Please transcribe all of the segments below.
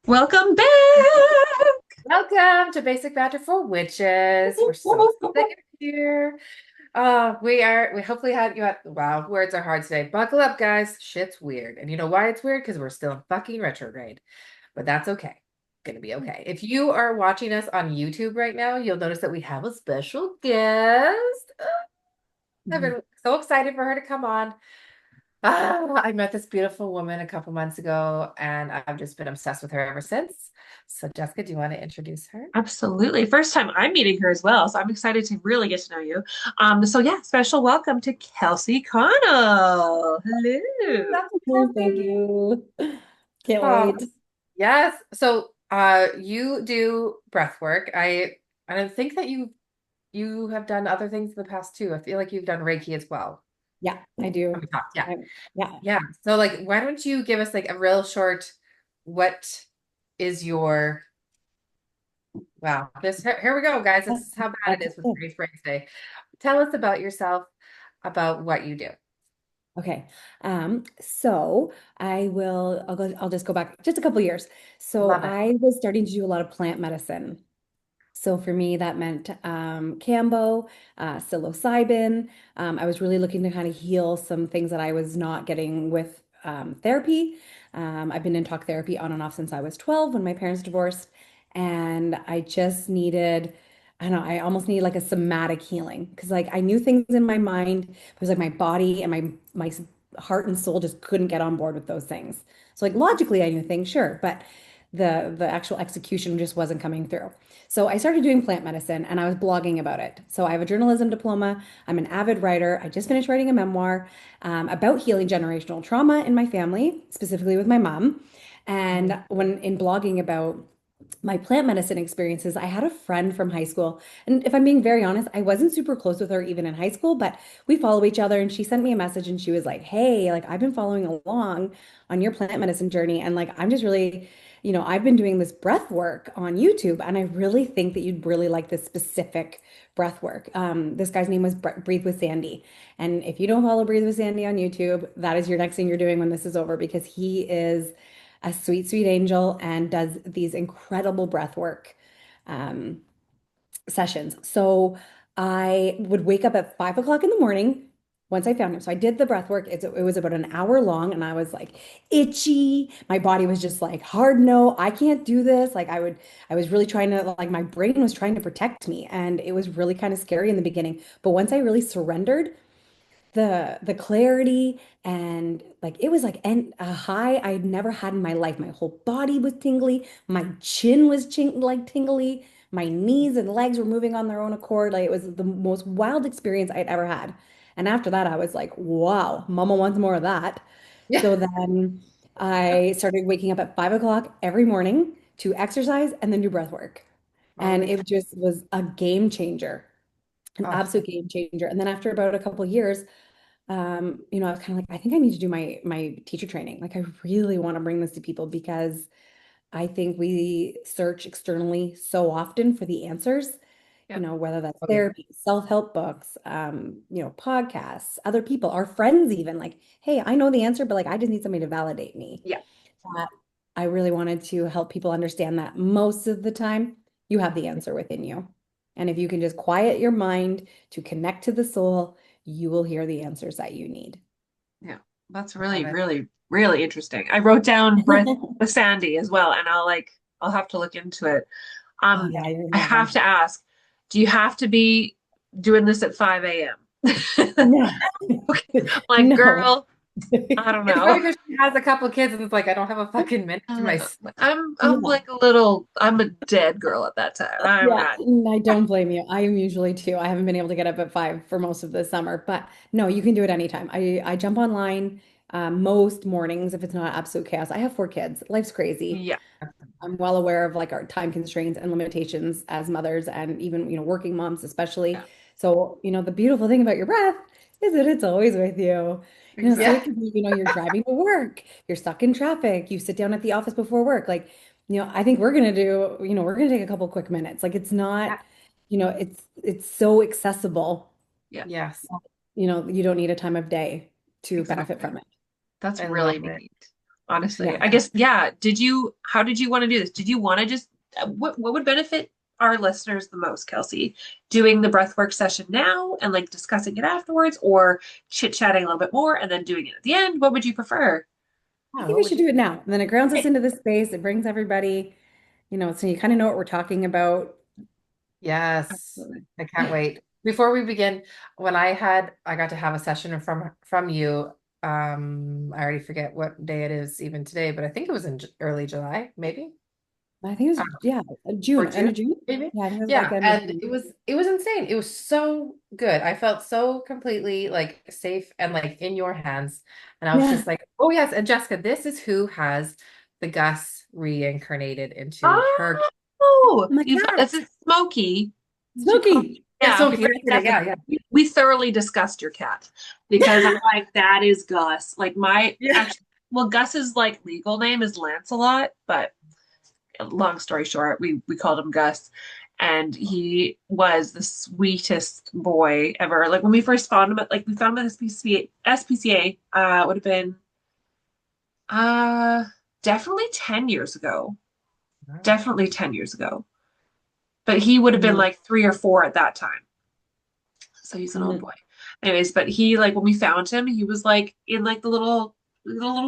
Welcome back. Welcome to Basic Banter for Witches. We're so excited you're here. We hopefully had you at, wow, words are hard today. Buckle up, guys. Shit's weird. And you know why it's weird? Because we're still in fucking retrograde. But that's okay. Gonna be okay. If you are watching us on YouTube right now, you'll notice that we have a special guest. I've been so excited for her to come on. I met this beautiful woman a couple months ago, and I've just been obsessed with her ever since. So, Jessica, do you want to introduce her? Absolutely. First time I'm meeting her as well, so I'm excited to really get to know you. So yeah, special welcome to Kelsey Connell. Hello. That's Thank lovely. you. Can't Oh, wait. yes. So, you do breath work. I don't think that you have done other things in the past too. I feel like you've done Reiki as well. Yeah, I do. From the top. Yeah. Yeah. Yeah. So, like, why don't you give us like a real short, what is your, wow, here we go, guys. This is how bad it is with Okay. Grace Brain today. Tell us about yourself, about what you do. Okay. So I'll just go back just a couple years. So Love it. I was starting to do a lot of plant medicine. So for me, that meant Cambo, psilocybin. I was really looking to kind of heal some things that I was not getting with therapy. I've been in talk therapy on and off since I was 12 when my parents divorced. And I just needed, I don't know, I almost needed like a somatic healing because like I knew things in my mind. It was like my body and my heart and soul just couldn't get on board with those things. So like logically I knew things, sure, but the actual execution just wasn't coming through. So I started doing plant medicine and I was blogging about it. So I have a journalism diploma. I'm an avid writer. I just finished writing a memoir about healing generational trauma in my family, specifically with my mom. Mhm. And when in blogging about my plant medicine experiences, I had a friend from high school. And if I'm being very honest, I wasn't super close with her even in high school, but we follow each other. And she sent me a message and she was like, hey, like I've been following along on your plant medicine journey. And like, I'm just really, I've been doing this breath work on YouTube. And I really think that you'd really like this specific breath work. This guy's name was Breathe with Sandy. And if you don't follow Breathe with Sandy on YouTube, that is your next thing you're doing when this is over because he is a sweet, sweet angel and does these incredible breath work um, sessions. So I would wake up at 5 o'clock in the morning once I found him. So I did the breath work. It was about an hour long and I was like itchy. My body was just like, hard no, I can't do this. I was really trying to, like, my brain was trying to protect me. And it was really kind of scary in the beginning. But once I really surrendered, the clarity and like it was like a high I'd never had in my life. My whole body was tingly, my chin was like tingly, my knees and legs were moving on their own accord. Like it was the most wild experience I'd ever had. And after that, I was like, wow, mama wants more of that. Yeah. So then I started waking up at 5 o'clock every morning to exercise and then do breath work. And Holy it cow. just was a game changer, an Oh, absolute game changer. And then after about a couple of years, I was kind of like, I think I need to do my teacher training. Like, I really want to bring this to people because I think we search externally so often for the answers, Yep. whether that's oh yeah. therapy, self-help books, podcasts, other people, our friends even like, hey, I know the answer, but like I just need somebody to validate me. Yeah. That I really wanted to help people understand that most of the time you have the answer within you. And if you can just quiet your mind to connect to the soul, you will hear the answers that you need. Yeah. That's Love really, it. really, really interesting. I wrote down Breath with Sandy as well, and I'll have to look into it. Oh Um, yeah, you're I gonna love have them. to ask, do you have to be doing this at 5 a.m.? No, Okay. Like, no. girl, I don't It's know. funny because she has a couple kids and it's like I don't have a fucking minute to myself. I'm Yeah. like a little, I'm a dead girl at that time. I'm Yeah, not. I don't blame you. I am usually too. I haven't been able to get up at 5 for most of the summer, but no, you can do it anytime. I jump online most mornings if it's not absolute chaos. I have 4 kids. Life's crazy. Yeah. I'm well aware of like our time constraints and limitations as mothers and even, working moms Yeah. especially. So, the beautiful thing about your breath is that it's always with you. So Exactly. it could be, you're driving to work, you're stuck in traffic, you sit down at the office before work. Like, I think we're gonna take a couple quick minutes. Like it's Yeah. not, it's so accessible. Yeah. You don't need a time of day to benefit Exactly. from it. That's I really love it. neat. honestly. Yeah. I guess, yeah. How did you want to do this? Did you want to just, what would benefit our listeners the most, Kelsey? Doing the breathwork session now and like discussing it afterwards, or chit-chatting a little bit more and then doing it at the end? What would you prefer? I Yeah, think what we would should you? do it now. And then it grounds us Okay. into this space. It brings everybody, so you kind of know what we're talking about. Yes, Absolutely. I can't wait. Before we begin, I got to have a session from you. I already forget what day it is even today, but I think it was in early July, maybe. I think it was, yeah, Or June, end June, of June. maybe. Yeah, I think it was like Yeah, end of and June. it was insane. It was so good. I felt so completely like safe and like in your hands. And I was Yeah. just like, oh yes, and Jessica, this is who has the Gus reincarnated into her. Oh, My you've cat, this is Smokey. She called, Smokey. Yeah, yeah, so okay, yeah, Jessica. yeah, yeah. We thoroughly discussed your cat because I'm like, that is Gus. Like my Yeah. actually, well, Gus's like legal name is Lancelot, but long story short, we called him Gus, and he was the sweetest boy ever. Like when we first found him at like we found him at SPCA, would have been uh definitely 10 years ago. Definitely 10 years ago. But he would have been Mhm. like 3 or 4 at that time. So he's an old Mhm. boy. Anyways, but he like when we found him, he was like in like the little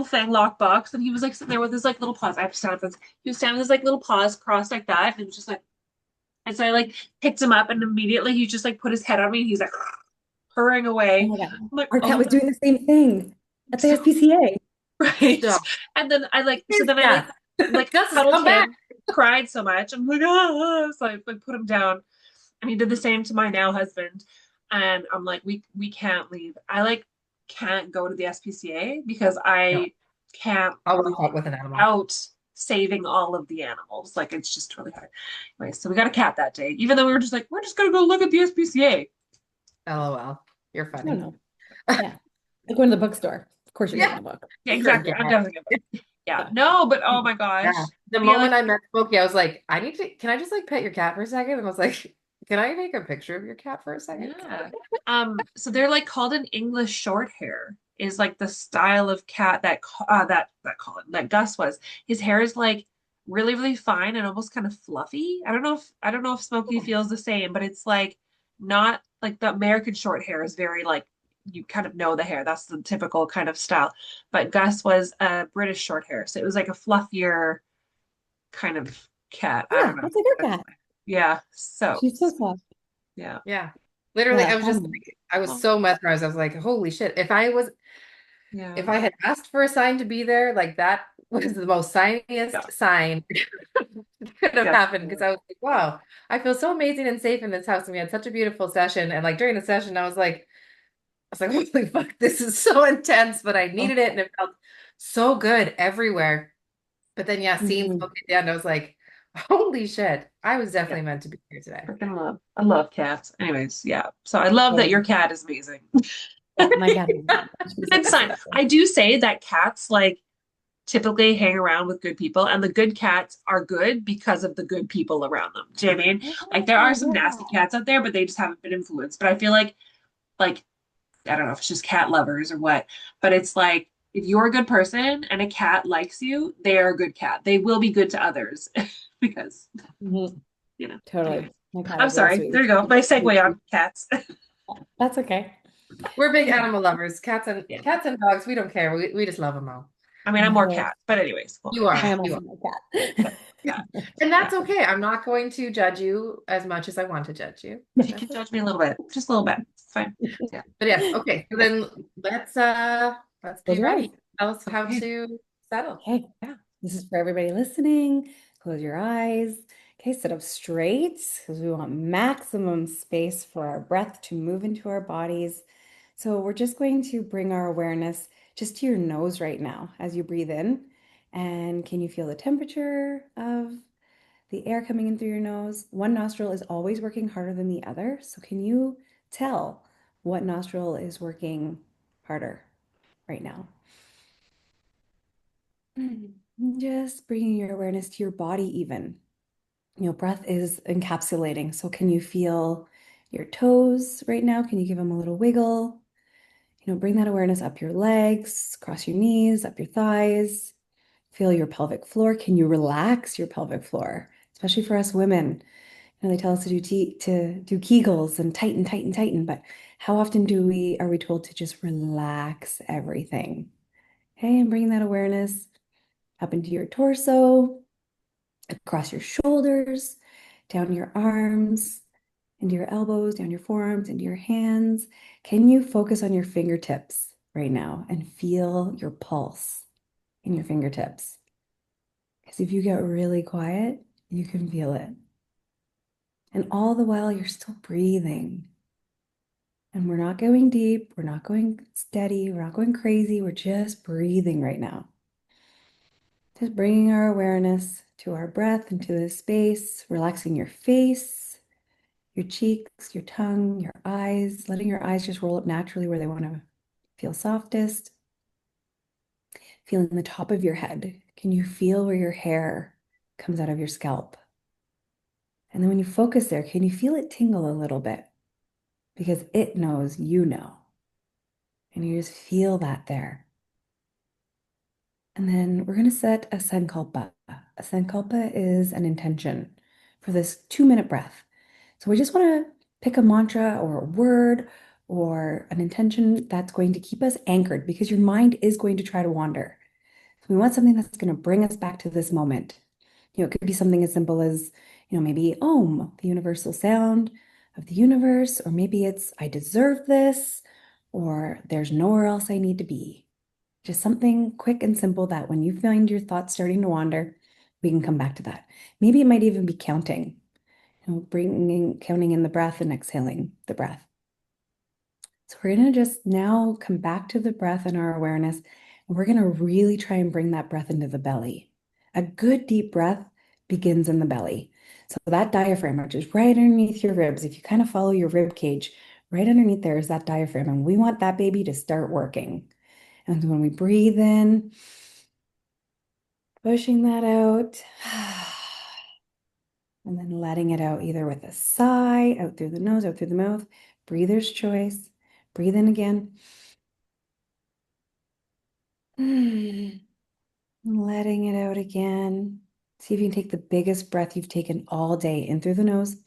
thing lock box, and he was like sitting there with his like little paws. I have to stand with his, he was standing with his like little paws crossed like that, and it was just like, and so I like picked him up, and immediately he just like put his head on me, and he's like purring Oh away. my God. I'm like, Our cat oh, was doing the same thing at the so SPCA. right. Stop. And then I like, so Here's then I Gus. like Gus has cuddled come back. him, cried so much. I'm like, ah, so I like put him down. And he did the same to my now husband. And I'm like, we can't leave. I like can't go to the SPCA because No, I can't I'll leave walk out with an animal. out saving all of the animals. Like it's just really hard. Anyway, so we got a cat that day, even though we were just like, we're just gonna go look at the SPCA. LOL. You're Oh funny. no. Yeah. Like going to the bookstore. Of course you're Yeah, getting a book. Yeah, exactly. forget I'm it. definitely gonna. Yeah, no, but oh my Yeah. gosh. The Yeah, moment like I met Smokey, I was like, can I just like pet your cat for a second? And I was like, can I take a picture of your cat for a second? yeah. So they're like called an English short hair is like the style of cat that Gus was. His hair is like really, really fine and almost kind of fluffy. I don't know if Smokey Oh, feels the same, but it's like not like the American short hair is very like you kind of know the hair. That's the typical kind of style. But Gus was a British short hair, so it was like a fluffier kind of cat. I Yeah, don't know. that's like our cat. Yeah. So She's so soft. yeah. yeah. Literally, Yeah. I was just like, I was Oh, so mesmerized. I was like, holy shit. yeah. If I had asked for a sign to be there, like that was the most Yeah. signiest sign could have Yeah. happened because I was like, wow, I feel so amazing and safe in this house. And we had such a beautiful session. And like during the session, I was like, holy fuck, this is so intense, but I Oh, needed it and it felt so good everywhere. But then yeah, seeing mhm. Smokey at the end, I was like, holy shit, I was Yeah. definitely meant to be here today. Freaking love. I love cats. Anyways, yeah. So I love that your cat is amazing. Yeah, my cat is she's Good sign. so I do say that cats like typically hang around with good people, and the good cats are good because of the good people around them. Do you know what I mean? Like there are oh, some nasty yeah. cats out there, but they just haven't been influenced. But I feel like I don't know if it's just cat lovers or what, but it's like if you're a good person and a cat likes you, they are a good cat. They will be good to others because, Mhm. you know. Totally. Anyways, My cat I'm is really sorry. sweet. There you go. My segue on cats. That's okay. We're big Yeah. animal lovers, cats and Yeah. cats and dogs. We don't care. We just love them all. I mean, I'm more Yes, cat, but anyways, well, You I are, am you also are. my cat. yeah, And yeah. that's okay. I'm not going to judge you as much as I want to judge you. You That's can okay. judge me a little bit, just a little bit. It's fine. Yeah. But yes, okay. So then let's Close be your eyes. ready. Tell us how Okay. to settle. Okay. Yeah. This is for everybody listening. Close your eyes. Okay, sit up straight because we want maximum space for our breath to move into our bodies. So we're just going to bring our awareness just to your nose right now as you breathe in. And can you feel the temperature of the air coming in through your nose? One nostril is always working harder than the other. So can you tell what nostril is working harder right now? Just bringing your awareness to your body, even. Breath is encapsulating. So, can you feel your toes right now? Can you give them a little wiggle? Bring that awareness up your legs, across your knees, up your thighs. Feel your pelvic floor. Can you relax your pelvic floor? Especially for us women. You know, they tell us to do Kegels and tighten, tighten, tighten, but how often are we told to just relax everything? Okay, and bring that awareness up into your torso, across your shoulders, down your arms, into your elbows, down your forearms, into your hands. Can you focus on your fingertips right now and feel your pulse in your fingertips? Because if you get really quiet, you can feel it. And all the while, you're still breathing. And we're not going deep, we're not going steady, we're not going crazy, we're just breathing right now. Just bringing our awareness to our breath, into this space, relaxing your face, your cheeks, your tongue, your eyes, letting your eyes just roll up naturally where they want to feel softest. Feeling the top of your head. Can you feel where your hair comes out of your scalp? And then when you focus there, can you feel it tingle a little bit? Because it knows you know. And you just feel that there. And then we're going to set a sankalpa. A sankalpa is an intention for this 2-minute breath. So we just want to pick a mantra or a word or an intention that's going to keep us anchored because your mind is going to try to wander. So we want something that's going to bring us back to this moment. You know, it could be something as simple as, maybe Om, the universal sound of the universe, or maybe it's I deserve this, or there's nowhere else I need to be. Just something quick and simple that when you find your thoughts starting to wander, we can come back to that. Maybe it might even be counting, counting in the breath and exhaling the breath. So we're going to just now come back to the breath and our awareness, and we're going to really try and bring that breath into the belly. A good deep breath begins in the belly. So that diaphragm, which is right underneath your ribs, if you kind of follow your rib cage, right underneath there is that diaphragm, and we want that baby to start working. And when we breathe in, pushing that out, and then letting it out either with a sigh, out through the nose, out through the mouth, breather's choice. Breathe in again. Letting it out again. See if you can take the biggest breath you've taken all day in through the nose.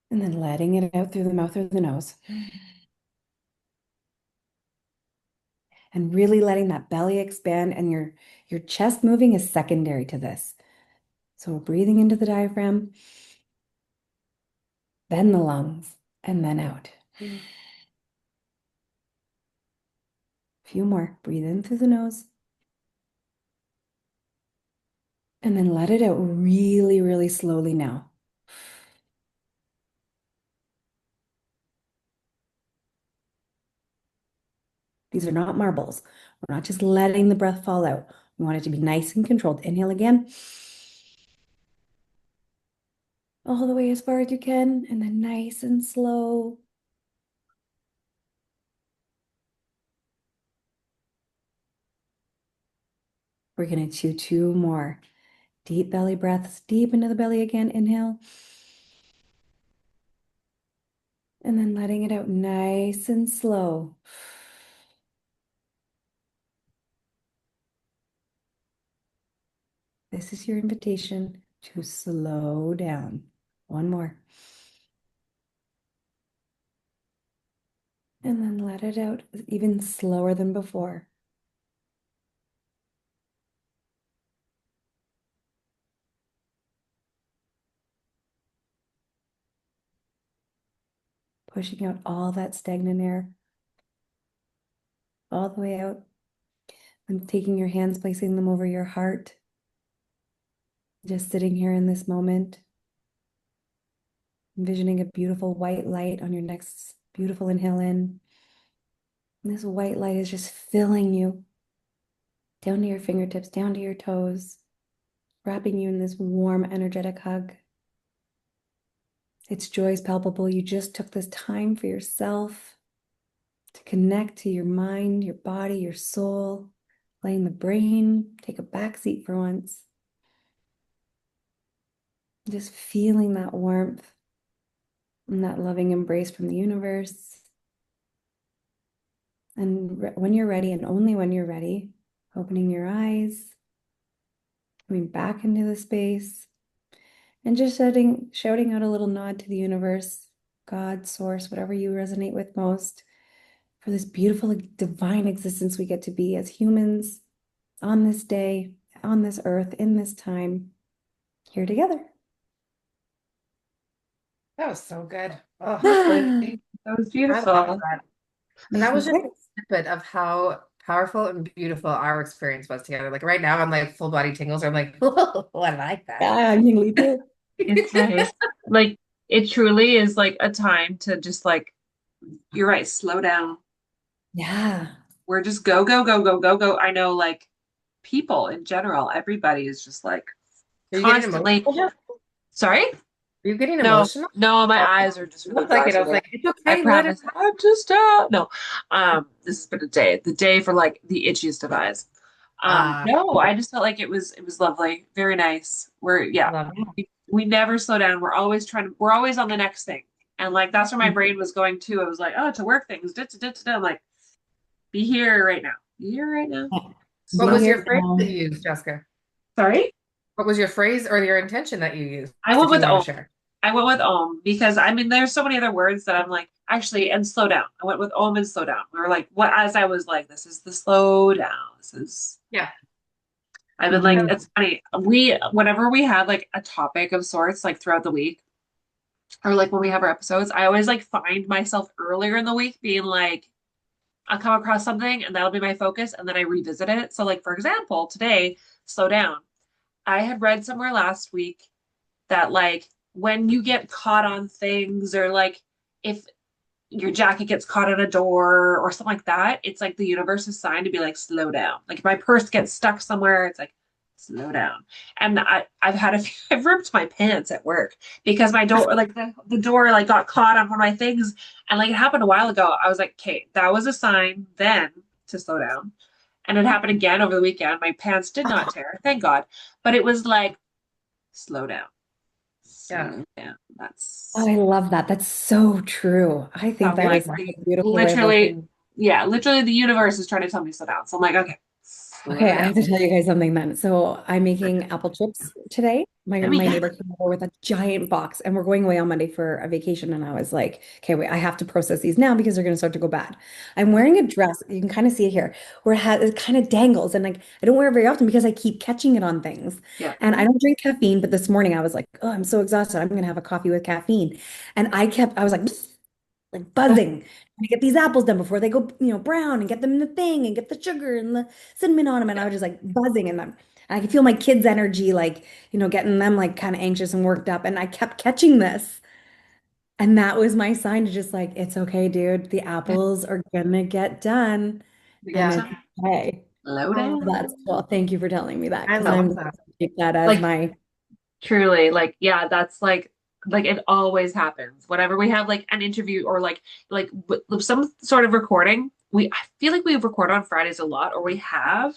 And then letting it out through the mouth or the nose. And really letting that belly expand, and your chest moving is secondary to this. So breathing into the diaphragm, then the lungs, and then out. A few more. Breathe in through the nose. And then let it out really, really slowly now. These are not marbles. We're not just letting the breath fall out. We want it to be nice and controlled. Inhale again. All the way as far as you can, and then nice and slow. We're going to do 2 more. Deep belly breaths, deep into the belly again. Inhale. And then letting it out nice and slow. This is your invitation to slow down. 1 more. And then let it out even slower than before. Pushing out all that stagnant air all the way out. And taking your hands, placing them over your heart. Just sitting here in this moment. Envisioning a beautiful white light on your next beautiful inhale in. And this white light is just filling you down to your fingertips, down to your toes, wrapping you in this warm, energetic hug. Its joy is palpable. You just took this time for yourself to connect to your mind, your body, your soul, letting the brain take a back seat for once. Just feeling that warmth and that loving embrace from the universe. And when you're ready, and only when you're ready, Opening your eyes, coming back into the space, and just shouting out a little nod to the universe, God, source, whatever you resonate with most, for this beautiful like, divine existence we get to be as humans on this day, on this earth, in this time, here together. That was so good. Oh, Lovely. That was I love beautiful. that. And that was just Okay. a snippet of how powerful and beautiful our experience was together. Like right now, I'm like full body tingles. I'm like, whoa, I like that. Yeah, I'm tingly too. It's nice. Like it truly is like a time to just like you're right, slow down. Yeah. We're just go, go, go, go, go, go. I know like people in general, everybody is just like Are you getting constantly, emotional? sorry? Are you getting No, emotional? no, my Oh, eyes are just it really looked like dry it. I was today. like, it's I okay, let it promise. I'm just no. This has been a day, the day for like the itchiest of eyes. No, I just felt like it was lovely, very nice. We're yeah, love it. we never slow down. We're always on the next thing. And like that's where my brain was going too. I was like, oh, to work things. Da, da, da, da, da. I'm like, be here right now. Be here right now. What Be was So here your phrase that now. you used, Jessica? sorry. What was your phrase or your intention that you used, I went if you with want to Om. share? I went with Om because I mean there's so many other words that I'm like, actually, and slow down. I went with Om and slow down. We were like, what as I was like, this is the slow down. This is Yeah. I've been like, Mhm. it's funny. Whenever we had like a topic of sorts, like throughout the week, or like when we have our episodes, I always like find myself earlier in the week being like, I'll come across something and that'll be my focus, and then I revisit it. So, like, for example, today, slow down. I had read somewhere last week that, like, when you get caught on things, or like if your jacket gets caught in a door or something like that, it's like the universe's sign to be like, slow down. Like, if my purse gets stuck somewhere, it's like, slow down. And I've had a few, I've ripped my pants at work because my door, like the door, like got caught on one of my things. And like it happened a while ago. I was like, okay, that was a sign then to slow down. And it happened again over the weekend. My pants did not tear, thank God. But it was like, slow down, Yeah. slow down. Oh, That's I love that. That's so true. I think how that is like such the a beautiful way of literally, looking. yeah, literally the universe is trying to tell me to slow down. So I'm like, okay, Okay, slow I down. have to tell you guys something then. So I'm making apple chips today. My Yummy, my yeah. neighbor came over with a giant box, and we're going away on Monday for a vacation. And I was like, okay, wait, I have to process these now because they're going to start to go bad. I'm wearing a dress. You can kind of see it here, where it kind of dangles, and like I don't wear it very often because I keep catching it on things. Yeah. And I don't drink caffeine, but this morning I was like, oh, I'm so exhausted. I'm going to have a coffee with caffeine, and I was like buzzing to get these apples done before they go, brown and get them in the thing and get the sugar and the cinnamon on them. And I was just like buzzing in them. And I could feel my kids' energy, like, getting them like kind of anxious and worked up. And I kept catching this. And that was my sign to just like, it's okay, dude. The apples are gonna get done and Yeah. it's okay. Slow I love So that's down. cool. Thank you for telling me that I because I'm love going that. to take that as Like my, truly, like yeah, that's like it always happens. Whenever we have like an interview or like some sort of recording, I feel like we record on Fridays a lot, or we have,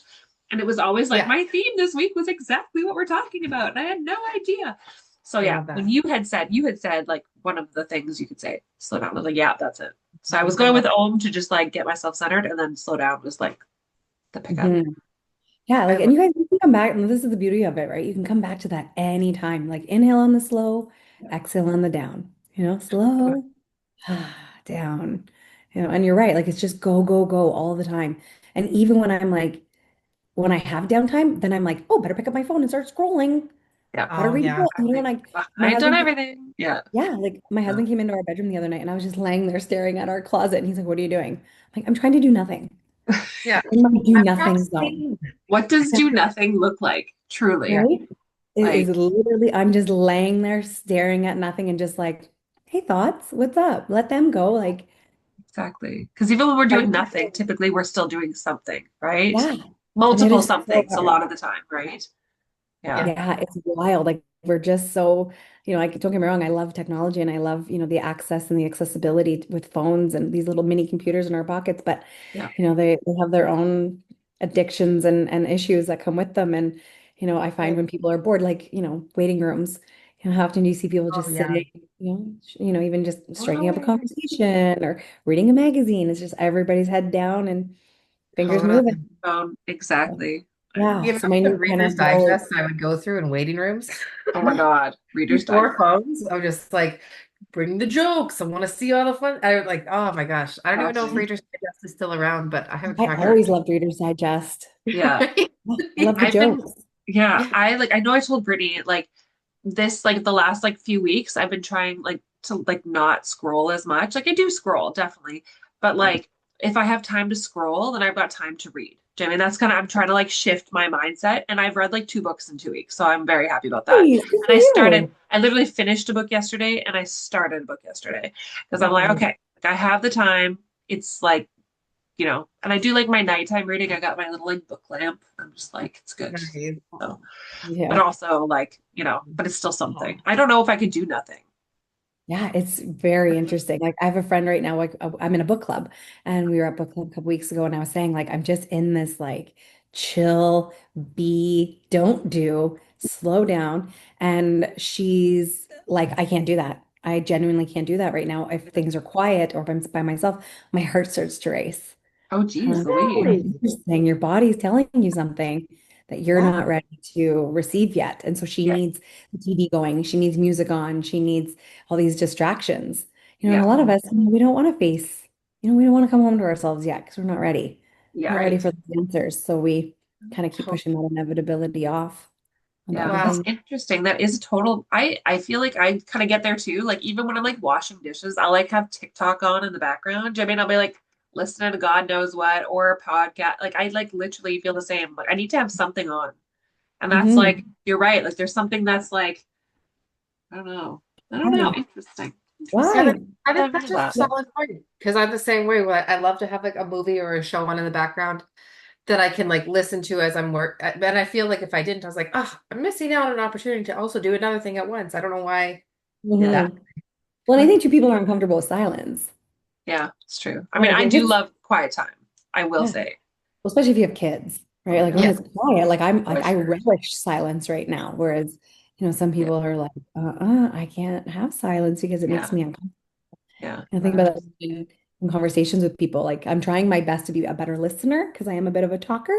and it was always like Yeah. my theme this week was exactly what we're talking about, and I had no idea. So I yeah, love when that. you had said like one of the things you could say, slow down. I was like, yeah, that's it. So I was I going love with Om to just like get myself centered, and then slow down was like the pickup. Mhm. Yeah, I like, and love you guys you can come back, and this is the beauty of it, right? You can come back to that anytime. Like, inhale on the slow, exhale on the down, it. slow, down, and you're right. Like, it's just go, go, go all the time. And even when I'm like, when I have downtime, then I'm like, oh, better pick up my phone and start scrolling. Yeah, Gotta Oh read a yeah. book, and like my I've done husband, everything. Yeah. yeah, like my Yeah. husband came into our bedroom the other night, and I was just laying there staring at our closet, and he's like, "What are you doing?" I'm like, "I'm trying to do nothing." Yeah. In my do I'm nothing zone. practicing. What does do nothing look like? Truly. Yeah. Right? It is Like, literally, I'm just laying there staring at nothing and just like, hey, thoughts, what's up? Let them go. Like, exactly. Because even when we're doing right? nothing, typically we're still doing something, right? Yeah. And it Multiple is so somethings a hard. lot of the time, right? Yeah. Yeah. Yeah, it's wild. Like, we're just so, like, don't get me wrong, I love technology and I love, the access and the accessibility with phones and these little mini computers in our pockets. But, Yeah. they have their own addictions and issues that come with them. And, I find when people are bored, like, waiting rooms, how often do you see people Oh just yeah. sitting, even just Oh, no striking up a way. conversation or reading a magazine? It's just everybody's head down and Fingers Totally. moving. Exactly. Yeah. You know, So my the niece kind Reader's of knows. Digest I would go through in waiting rooms Oh my God. Reader's before Digest. phones. I'm just like, bring the jokes. I want to see all the fun. I like, oh my gosh. I don't even know if Exactly. Reader's Digest is still around, but I haven't I tracked Sure. always it. loved Reader's Digest. Yeah. Right? Yeah, I love the I've been, jokes. yeah, Yeah. I know I told Brittany like this, like the last like few weeks, I've been trying like to like not scroll as much. Like I do scroll, definitely. But like if I have time to scroll, then I've got time to read. Do you know what I mean? That's kind of, I'm trying to like shift my mindset. And I've read like 2 books in 2 weeks. So I'm very happy about that. Nice. Good And for you. I literally finished a book yesterday and I started a book yesterday because I'm like, Oh, okay, like I have the time. It's like, and I do like my nighttime reading. I got my little like book lamp. I'm just like, it's good. Nice. So, but yeah. also like, but it's still something. I don't know if I could do nothing. Yeah, it's very interesting. Like I have a friend right now, like I'm in a book club and we were at book club a couple weeks ago and I was saying like I'm just in this like chill, be, don't do, slow down. And she's like, I can't do that. I genuinely can't do that right now. If things are quiet or if I'm by myself, my heart starts to race. Oh, geez, Really Louise. interesting. Your body's telling you something that you're Yeah. not ready to receive yet. And so she Yeah, needs the TV going, she needs music on, she needs all these distractions. And yeah, a lot of us, we don't want to face, we don't want to come home to ourselves yet because we're not ready. yeah, We're not ready Right. for the answers. So we kind of keep To- pushing that inevitability off onto yeah. other Well, That's things. interesting. That is a total. I feel like I kind of get there too. Like even when I'm like washing dishes, I'll like have TikTok on in the background. Do you know what I mean, I'll be like listening to God knows what or a podcast. Like I like literally feel the same. Like I need to have something on. And that's like, Hmm. you're right. Like there's something that's like, I don't know. I don't know. Yeah. Interesting. yeah, Interesting. Why? I think Never that's knew just a that. Yeah. solid point. Because I'm the same way. Where I love to have like a movie or a show on in the background that I can like listen to as I'm work. And I feel like if I didn't, I was like, oh, I'm missing out on an opportunity to also do another thing at once. I don't know why Yeah. that. Hmm. Well, I think two people are uncomfortable with silence. Yeah, it's true. I mean, Like I if do it's, love quiet time. I will yeah. say. Well, especially if you have kids, Oh right? my Like when God. Yeah. it's quiet, like I'm For like I sure. relish silence right now. Whereas, some Yeah. people are like, I can't have silence because it makes Yeah. me uncomfortable. Yeah. And I think about that 100%. in conversations with people. Like I'm trying my best to be a better listener because I am a bit of a talker.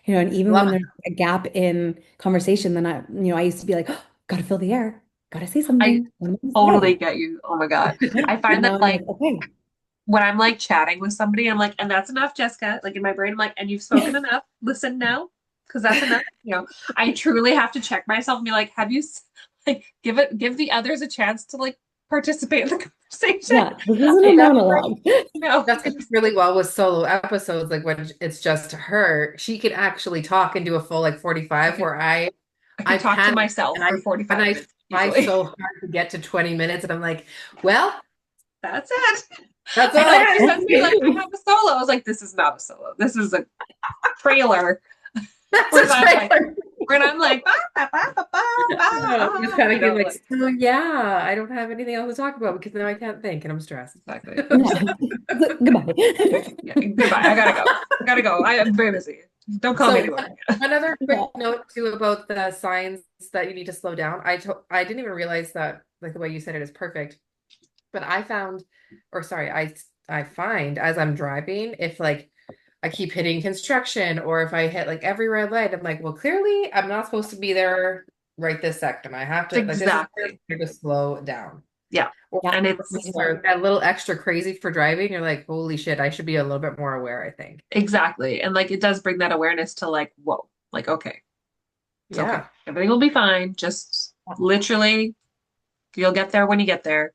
And even Love when it. there's a gap in conversation, then I used to be like, oh, gotta fill the air, gotta say I something. What am I gonna totally say? get you. Oh my God. I And find now that I'm like, like okay. when I'm like chatting with somebody, I'm like, and that's enough, Jessica. Like in my brain, I'm like, and you've spoken enough. Listen now, because that's enough. I truly have to check myself and be like, have you like give the others a chance to like participate in the conversation? Yeah, this isn't a Hey, that's monologue. No. that's gonna be really well with solo episodes, like when it's just her. She can actually talk and do a full like I 45 could where I I I could talk to panic myself and I for and 45 I minutes try easily. so hard to get to 20 minutes and I'm like, well, That's it. that's I all know I when you have. sent me like I have a solo. I was like, this is not a solo. This is a trailer That's where a I'm like trailer. ba, ba, ba, ba, ba, Just ba, kind of get like, like so yeah, I don't have anything else to talk about because now I can't think and I'm stressed. exactly. Yeah. Goodbye. Yeah, goodbye. I gotta go. I gotta go. I am very busy. Don't call me So anymore. one other quick Yeah. note too about the signs that you need to slow down. I didn't even realize that like the way you said it is perfect. But I found, or sorry, I find as I'm driving, if like I keep hitting construction or if I hit like every red light, I'm like, well, clearly I'm not supposed to be there right this second. I have to like this is where Exactly. I need to slow down. Yeah. Or Yeah. And when it's you're a little extra crazy for driving, you're like, holy shit, I should be a little bit more aware, I think. exactly. And like it does bring that awareness to like, whoa, like, okay, it's okay. Yeah. Everything will be fine. Just literally, you'll get there when you get there.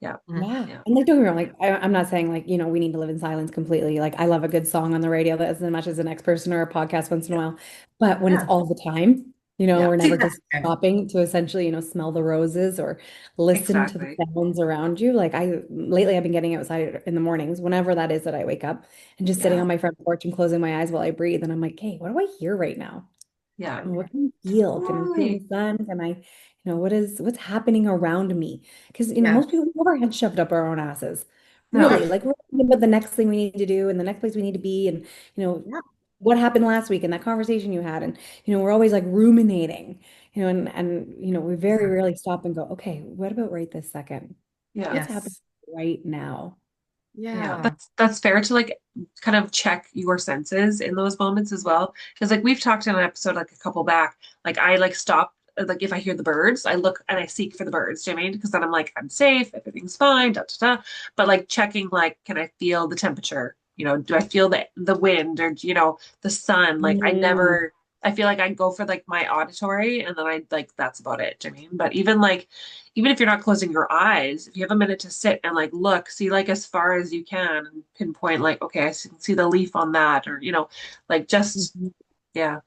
Yeah. Mhm. Yeah. Yeah. And like, don't get me wrong, like, I'm not saying like, we need to live in silence completely. Like, I love a good song on the radio that as much as the next person or a podcast once in a Yeah. while. But when it's Yeah. all the time, Yeah. we're never just Okay. stopping to essentially, smell the roses or listen to the Exactly. sounds around you. Like, lately I've been getting outside in the mornings, whenever that is that I wake up, and just sitting Yeah. on my front porch and closing my eyes while I breathe. And I'm like, hey, what do I hear right now? Yeah. What can I feel? Can I feel Totally. the sun? Can I, what's happening around me? Because, Yeah. most people have our heads shoved up our own asses. No. Really, like we're thinking about the next thing we need to do and the next place we need to be and, you know, Yeah. what happened last week and that conversation you had. And, we're always like ruminating, and we very rarely stop and go, okay, what about right this second? Yeah. What's happening Yes. right now? Yeah, Yeah. that's fair to like kind of check your senses in those moments as well. Because like we've talked in an episode like a couple back, like I like stop like if I hear the birds, I look and I seek for the birds. Do you know what I mean? Because then I'm like, I'm safe, everything's fine, da da da. But like checking like, can I feel the temperature? You know, do I feel the wind or the sun? Like I Mm. never I feel like I go for like my auditory and then I like that's about it. Do you know what I mean? But even like even if you're not closing your eyes, if you have a minute to sit and like look, see like as far as you can and pinpoint like, okay, I can see the leaf on that, or like just Mhm. yeah,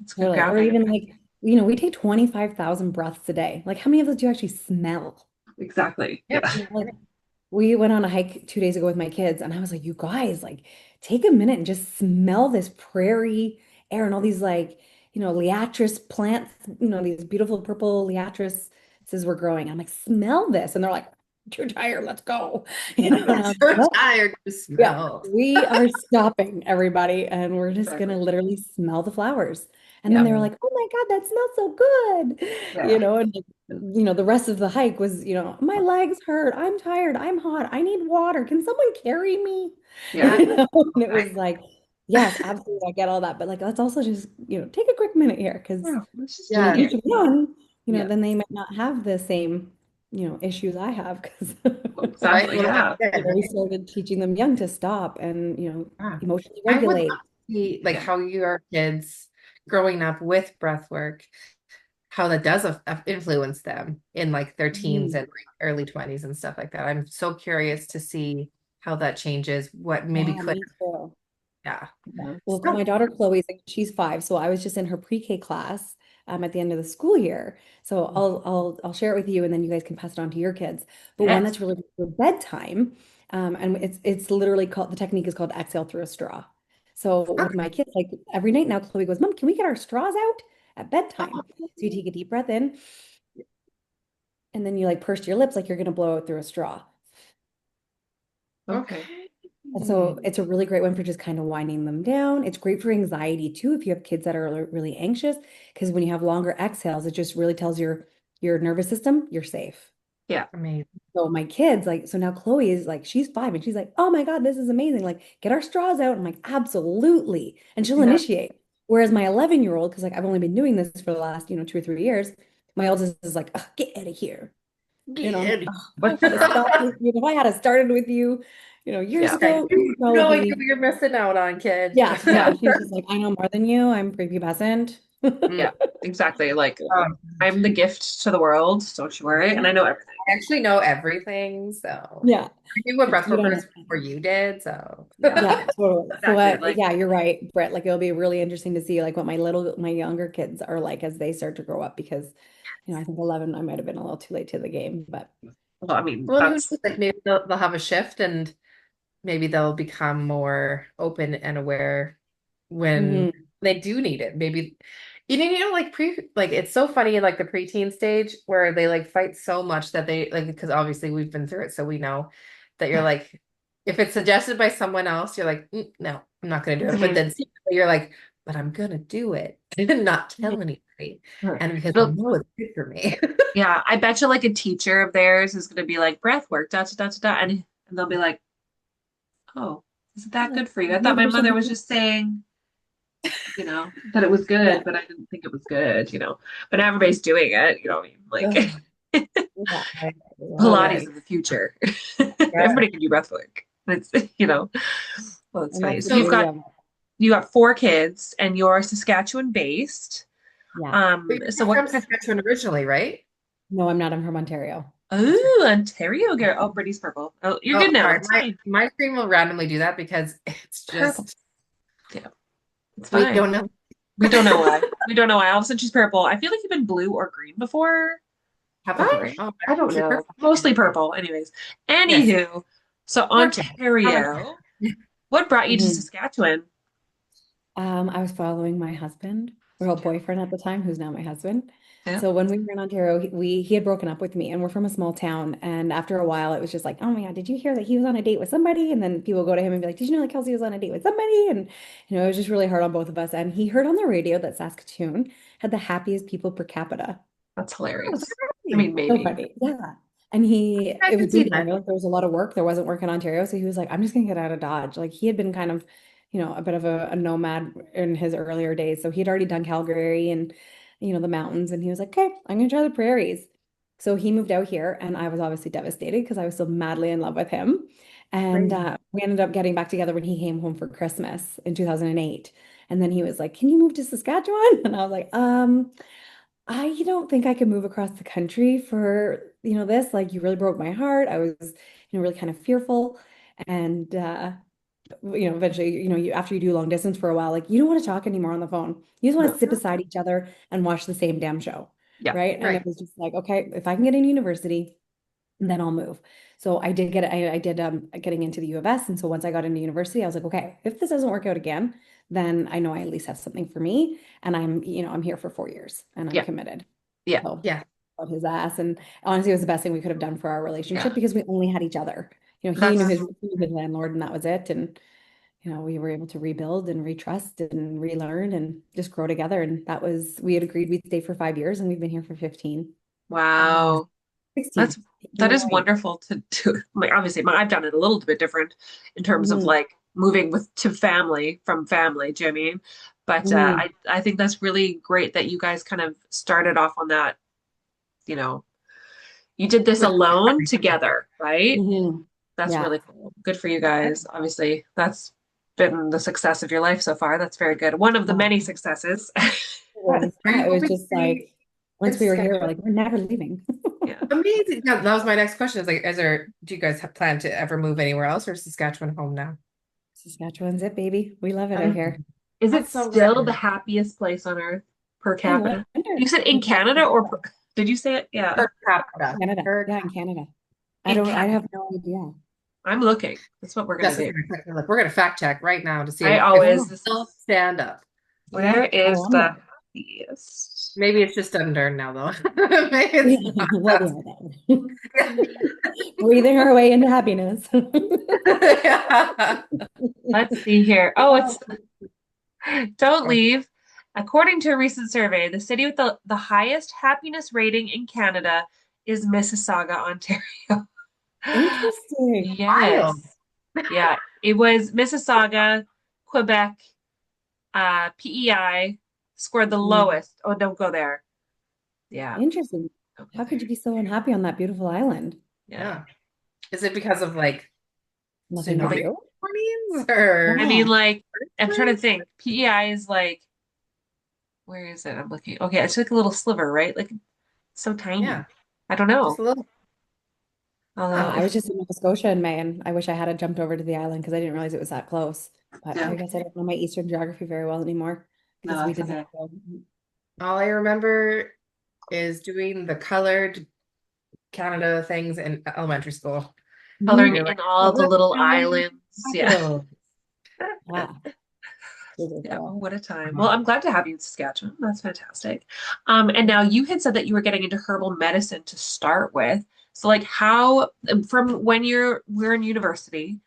it's good Totally. Or grounding. even like, we take 25,000 breaths a day. Like, how many of those do you actually smell? Exactly. Yep. Yeah. Like, we went on a hike 2 days ago with my kids, and I was like, you guys, like, take a minute and just smell this prairie air and all these, like, liatris plants, these beautiful purple liatrices were growing. I'm like, smell this. And they're like, too tired, let's go. And I'm I'm so like, tired to yeah, smell. we are stopping everybody and we're just gonna Exactly. literally smell the flowers. And then Yeah. they were like, "Oh my God, that smells so good." Yeah. And like, the rest of the hike was, my legs hurt, I'm tired, I'm hot, I need water. Can someone carry me? Yeah. And it was like, yes, absolutely, I get all that. But like let's also just, take a quick minute here because Yeah. Let's just be Yeah. here. each one, Yeah. then they might not have the same, issues I have because Right. Exactly. Well, like Yeah. you said, we right? started teaching them young to stop and, Yeah. emotionally I would love regulate. to see like Yeah. how your kids growing up with breath work, how that does influence them in like their teens Mm. and like early 20s and stuff like that. I'm so curious to see how that changes, what maybe Yeah, could, me too. yeah. Yeah. Well, So my daughter Chloe's like, she's 5, so I was just in her pre-K class at the end of the school year. So I'll share it with you, and then you guys can pass it on to your kids. But one Yes. that's really good for bedtime, and it's literally called, the technique is called exhale through a straw. So with okay. my kids, like every night now, Chloe goes, "Mom, can we get our straws out at bedtime?" So you take a deep breath in, and then you like purse your lips like you're gonna blow it through a straw. Okay. Okay. And so it's a really great one for just kind of winding them down. It's great for anxiety too, if you have kids that are really anxious, because when you have longer exhales, it just really tells your nervous system you're safe. Yeah. Amazing. So my kids, like, so now Chloe is like, she's 5 and she's like, "Oh my God, this is amazing. Like, get our straws out." I'm like, "Absolutely." And she'll Yeah. initiate. Whereas my 11-year-old, because like I've only been doing this for the last, 2 or 3 years, my oldest is like, "Ugh, get out of here." Good. "Ugh, if I had to stop with you, if I had started with you, years Yeah. Yeah, ago, you you would no idea probably." what you're missing out on, kid. Yeah, yeah. She's just like, "I know more than you. I'm prepubescent." Mm. Yeah. Exactly. Like Oh, I'm the gift to the world, don't you worry. And I know everything. I actually know everything, so Yeah. I knew what breath You work don't know. was before you did, so Yeah. Yeah, totally. So Exactly. Like yeah, you're right, Brett. Like it'll be really interesting to see like what my younger kids are like as they start to grow up because, I think 11, I might have been a little too late to the game, but well, I mean, well, who knows? that's Like maybe they'll have a shift and maybe they'll become more open and aware when mhm. they do need it. Maybe like like it's so funny in like the preteen stage where they like fight so much that they like because obviously we've been through it, so we know that you're like if it's suggested by someone else, you're like, "Mm, no, I'm not gonna do it." But Mhm. then secretly you're like, but I'm gonna do it and not tell anybody. Right. And because I It'll, know it's good for me. yeah, I bet you like a teacher of theirs is going to be like breath work, da da da da da, and they'll be like, "Oh, is it that Like, good for you? I thought maybe my there's mother something. was just saying, that it was Yeah. good, but I didn't think it was good. But now everybody's doing it, you know what I mean? Ugh, Like Yeah. I love Pilates it. is the future. Yeah. Everybody can do breath work. Well, it's And that's funny. the So So beauty of it. you got 4 kids and you're Saskatchewan based. Yeah. but So you're what from kind Saskatchewan originally, right? No, I'm not. I'm from Ontario. That's right. Oh, Ontario girl. Oh, Brittany's purple. Oh, you're Oh, good now. sorry. It's My fine. my screen will randomly do that because it's Purple. just Yeah, it's we fine. don't know. We don't know why. We don't know why. All of a sudden she's purple. I feel like you've been blue or green before. Have That's I? right. Oh, I don't actually know. perfect. Mostly purple. Anyways. Yes. Anywho, so Perfect. Ontario. What brought you to Mhm. Saskatchewan? I was following my husband, or boyfriend at the time, who's now my husband. Yeah. So when we were in Ontario, he had broken up with me, and we're from a small town. And after a while, it was just like, "Oh my God, did you hear that he was on a date with somebody?" And then people go to him and be like, "Did you know that Kelsey was on a date with somebody?" And it was just really hard on both of us. And he heard on the radio that Saskatoon had the happiest people per capita. That's Oh, hilarious. I really? mean, So maybe. funny. Yeah. And I it was can see being that. Ontario. There was a lot of work. There wasn't work in Ontario. So he was like, I'm just gonna get out of Dodge. Like he had been kind of, a bit of a nomad in his earlier days. So he'd already done Calgary and, the mountains. And he was like, okay, I'm gonna try the prairies. So he moved out here and I was obviously devastated because I was so madly in love with him. And Right. we ended up getting back together when he came home for Christmas in 2008. And then he was like, can you move to Saskatchewan? And I was like, I don't think I could move across the country for, this. Like, you really broke my heart. I was, really kind of fearful. And, eventually, after you do long distance for a while, like, you don't want to talk anymore on the phone. You just want to No. sit beside each other and watch the same damn show. Yeah. Right. And it Right. was just like, okay, if I can get in university, then I'll move. So I did getting into the U of S. And so once I got into university, I was like, okay, if this doesn't work out again, then I know I at least have something for me. And I'm here for 4 years and I'm Yeah. committed. Yeah. So Yeah. love his ass. And honestly, it was the best thing we could have done for our Yeah. relationship because we only had each other. That's He knew his landlord and that was it. And, we were able to rebuild and retrust and relearn and just grow together. And we had agreed we'd stay for 5 years and we've been here for 15. Amazing. wow. 16. That's Give that it is away. wonderful to do. Like, obviously, I've done it a little bit different in terms of Mhm. like moving with to family from family. Do you know what I mean? But Mhm. I think that's really great that you guys kind of started off on that. You know, you did this With alone together, right? Mhm. That's Yeah. really cool. Good for you guys. Obviously, that's been the success of your life so far. That's very good. One of the Yeah. many successes. Are you It was hoping to just stay like in once we were here, we're Saskatchewan? like, we're never leaving. Yeah. Amazing. That was my next question. Is like, do you guys have plan to ever move anywhere else or is Saskatchewan home now? Saskatchewan's it, baby. We love it out here. Amazing. Is it That's so still the good. happiest place on earth per In capita? wonder. You said in In Canada or did you say it? Yeah, Per capita. Canada. Per Yeah, in capita. Canada. in I Canada. have no idea. I'm looking. That's what we're gonna Jessica, do. look, we're gonna fact check right now to see I if Yeah. always, this they'll is, stand up. where We're is on the it. happiest? Maybe it's just Dundurn now, though. Maybe Yeah, it's not well, we that. are then. Breathing our way into happiness. Yeah. Let's see here. Oh, it's don't leave. According to a recent survey, the city with the highest happiness rating in Canada is Mississauga, Ontario. Interesting. Wild. Yes. Yeah, it was Mississauga, Quebec, PEI scored the Mhm. lowest. Oh, don't go there. Yeah, Interesting. don't go How could there. you be so unhappy on that beautiful island? Yeah. Yeah. Is it because of like Nothing to tsunami do? warnings or I mean, Yeah. like, I'm trying to earthquakes? think. PEI is like, where is it? I'm looking. Okay, it's like a little sliver, right? Like, so tiny. Yeah, I don't just know. a little. Although, I was if, just in Nova Scotia in May, and I wish I had jumped over to the island because I didn't realize it was that close. But yeah, I guess I don't know my Eastern geography very well anymore no, because we that's did not okay. go. All I remember is doing the colored Canada things in elementary school. Coloring Mhm. You're like, in all oh, the look, little Canada's islands. Yeah. capital. Yeah, Yeah, well, ridiculous. what a time. Well, I'm glad to have you in Saskatchewan. That's fantastic. And now you had said that you were getting into herbal medicine to start with. So like how from when we're in university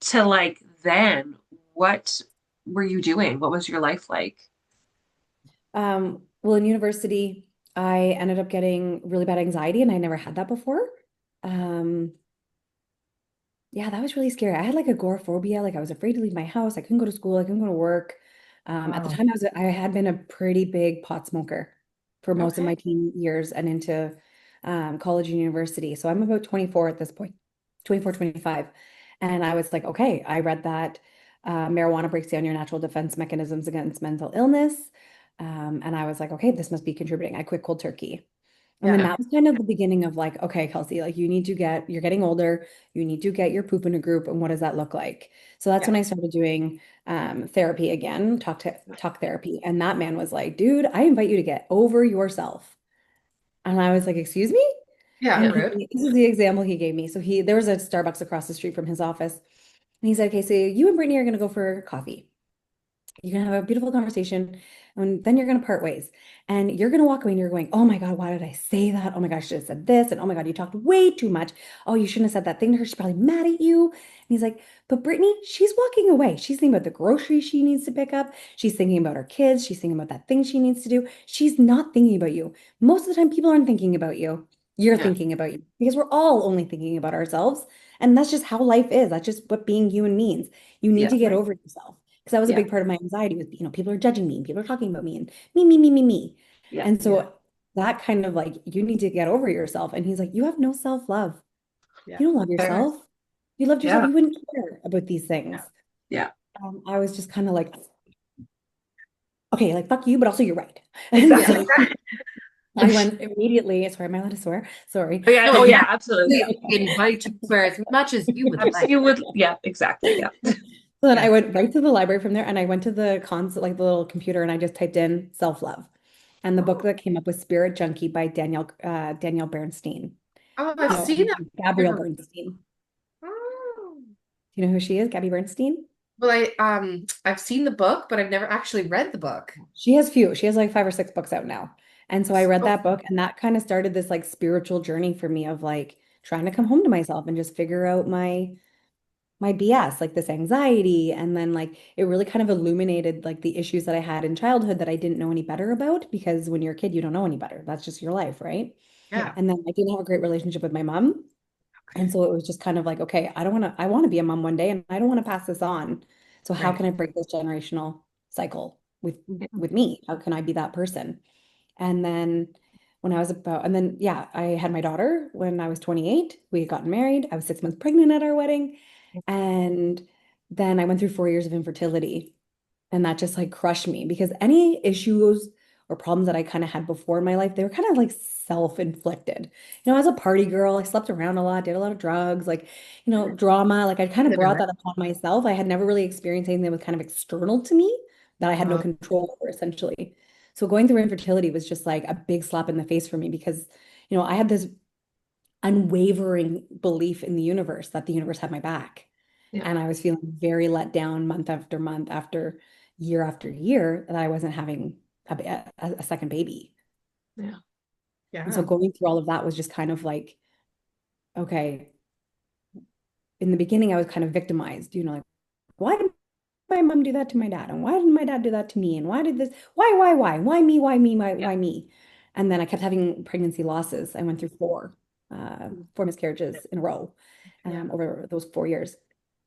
to like then, what were you doing? What was your life like? Well, in university, I ended up getting really bad anxiety, and I never had that before. Um, Yeah, that was really scary. I had like agoraphobia. Like I was afraid to leave my house. I couldn't go to school. I couldn't go to work. At the Wow. time, I had been a pretty big pot smoker for most of Okay. my teen years and into college and university. So I'm about 24 at this point, 24, 25. And I was like, okay, I read that marijuana breaks down your natural defense mechanisms against mental illness. And I was like, okay, this must be contributing. I quit cold turkey. And then Yeah. Yeah. that was kind of the beginning of like, okay, Kelsey, like you're getting older, you need to get your poop in a group. And what does that look like? So that's Yeah. when I started doing therapy again, talk therapy. And that man was like, dude, I invite you to get over yourself. And I was like, excuse me? Yeah. And Yeah. Rude. this is the example he gave me. So there was a Starbucks across the street from his office. And he said, okay, so you and Brittany are going to go for coffee. You're gonna have a beautiful conversation, and then you're gonna part ways. And you're gonna walk away and you're going, oh my God, why did I say that? Oh my gosh, I should have said this. And oh my God, you talked way too much. Oh, you shouldn't have said that thing to her. She's probably mad at you. And he's like, but Brittany, she's walking away. She's thinking about the groceries she needs to pick up. She's thinking about her kids. She's thinking about that thing she needs to do. She's not thinking about you. Most of the time, people aren't thinking about you. You're Yeah. thinking about you because we're all only thinking about ourselves. And that's just how life is. That's just what being human means. You need Yeah. to get over yourself. Because that was a Yeah. big part of my anxiety was, people are judging me, and people are talking about me and me, me, me, me, me. Yeah. And Yeah. so that kind of like, you need to get over yourself. And he's like, you have no self-love. Yeah. You don't love Fair. yourself. If you loved yourself, Yeah. you wouldn't care about these Yeah. things. Yeah. I was just kind of like, okay, like fuck you, but also you're right. And Exactly. so I went immediately, sorry, am I allowed to swear? Sorry. Oh yeah. No, Oh yeah. yeah. Absolutely. We Yeah. invite you to swear as much as you would like. You would. Yeah. Exactly. Yeah. So then I Yes. went right to the library from there and I went to the like the little computer and I just typed in self-love. And the book Oh, that came up was Spirit Junkie by Danielle Bernstein. oh, I've No, seen that. Gabrielle Never. Bernstein. Oh. Do you know who she is? Gabby Bernstein? Well, I've seen the book, but I've never actually read the book. She has like 5 or 6 books out now. And so I read So that book and that kind of started this like spiritual journey for me of like trying to come home to myself and just figure out my BS, like this anxiety. And then like it really kind of illuminated like the issues that I had in childhood that I didn't know any better about because when you're a kid, you don't know any better. That's just your life, right? yeah. And then I didn't have a great relationship with my mom. And so it was just kind of like, okay, I want to be a mom one day and I don't want to pass this on. So how Right. can I break this generational cycle Yeah. with me? How can I be that person? And then and then yeah, I had my daughter when I was 28. We had gotten married. I was 6 months pregnant at our wedding. And then I went through 4 years of infertility. And that just like crushed me because any issues or problems that I kind of had before in my life, they were kind of like self-inflicted. I was a party girl. I slept around a lot, did a lot of drugs, like, drama. Like I kind of brought Similar. that upon myself. I had never really experienced anything that was kind of external to me that I had no Uh, control over, essentially. So going through infertility was just like a big slap in the face for me because, I had this unwavering belief in the universe that the universe had my back. Yeah. And I was feeling very let down month after year that I wasn't having a second baby. Yeah. And so yeah. going through all of that was just kind of like, okay, in the beginning, I was kind of victimized, like, why did my mom do that to my dad? And why did my dad do that to me? And why did this? Why me? Why me? Yeah. Why me? And then I kept having pregnancy losses. I went through four miscarriages in a row Yeah. over those 4 years.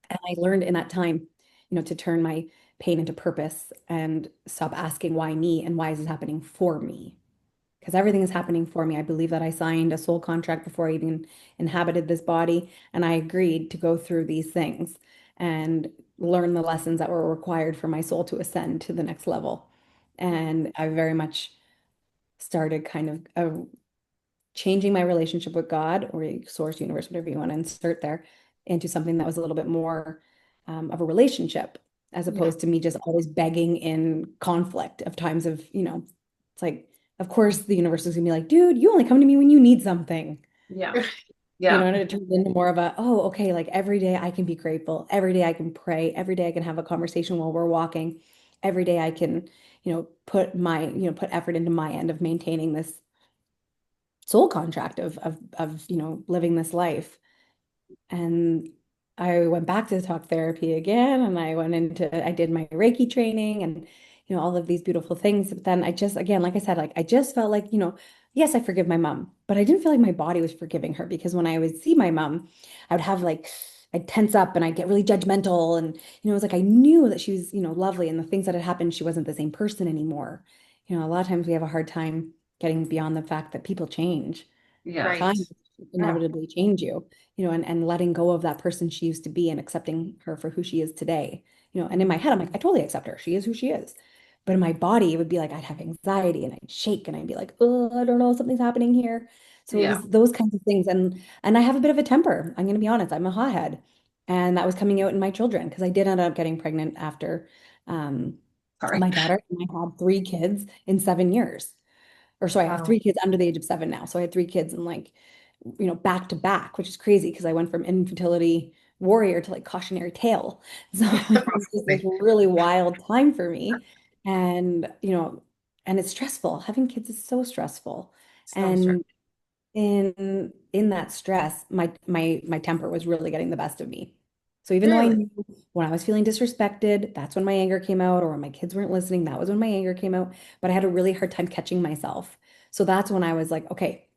And I learned in that time, to turn my pain into purpose and stop asking why me and why is this happening for me? Because everything is happening for me. I believe that I signed a soul contract before I even inhabited this body, and I agreed to go through these things and learn the lessons that were required for my soul to ascend to the next level. And I very much started kind of changing my relationship with God or source, universe, whatever you want to insert there, into something that was a little bit more of a relationship, as Yeah. opposed to me just always begging in conflict of times of, it's like, of course, the universe is gonna be like, dude, you only come to me when you need something. Yeah. Yeah. And it turns into more of a, oh, okay, like every day I can be grateful. Every day I can pray. Every day I can have a conversation while we're walking. Every day I can, put effort into my end of maintaining this soul contract of living this life. And I went back to talk therapy again, and I did my Reiki training and all of these beautiful things. But then I just, again, like I said, like I just felt like, yes, I forgive my mom, but I didn't feel like my body was forgiving her because when I would see my mom, I would have like I'd tense up and I'd get really judgmental. And it was like I knew that she was, lovely, and the things that had happened, she wasn't the same person anymore. A lot of times we have a hard time getting beyond the fact that people change. Yeah. Right. Time Yeah. inevitably change you, and letting go of that person she used to be and accepting her for who she is today. And in my head, I'm like, I totally accept her. She is who she is. But in my body, it would be like I'd have anxiety and I'd shake and I'd be like, oh, I don't know, something's happening here. So it Yeah. was those kinds of things. And I have a bit of a temper. I'm gonna be honest, I'm a hothead. And that was coming out in my children because I did end up getting pregnant after um, Sorry. my daughter, and I had 3 kids in 7 years. Or sorry, I have Wow. 3 kids under the age of 7 now. So I had 3 kids in like, back to back, which is crazy because I went from infertility warrior to like cautionary tale. So it was just this Absolutely. really wild time for me. And, and it's stressful. Having kids is so stressful. So stressed. And in that stress, my temper was really getting the best of me. So even though I Really? knew when I was feeling disrespected, that's when my anger came out, or when my kids weren't listening, that was when my anger came out. But I had a really hard time catching myself. So that's when I was like, okay,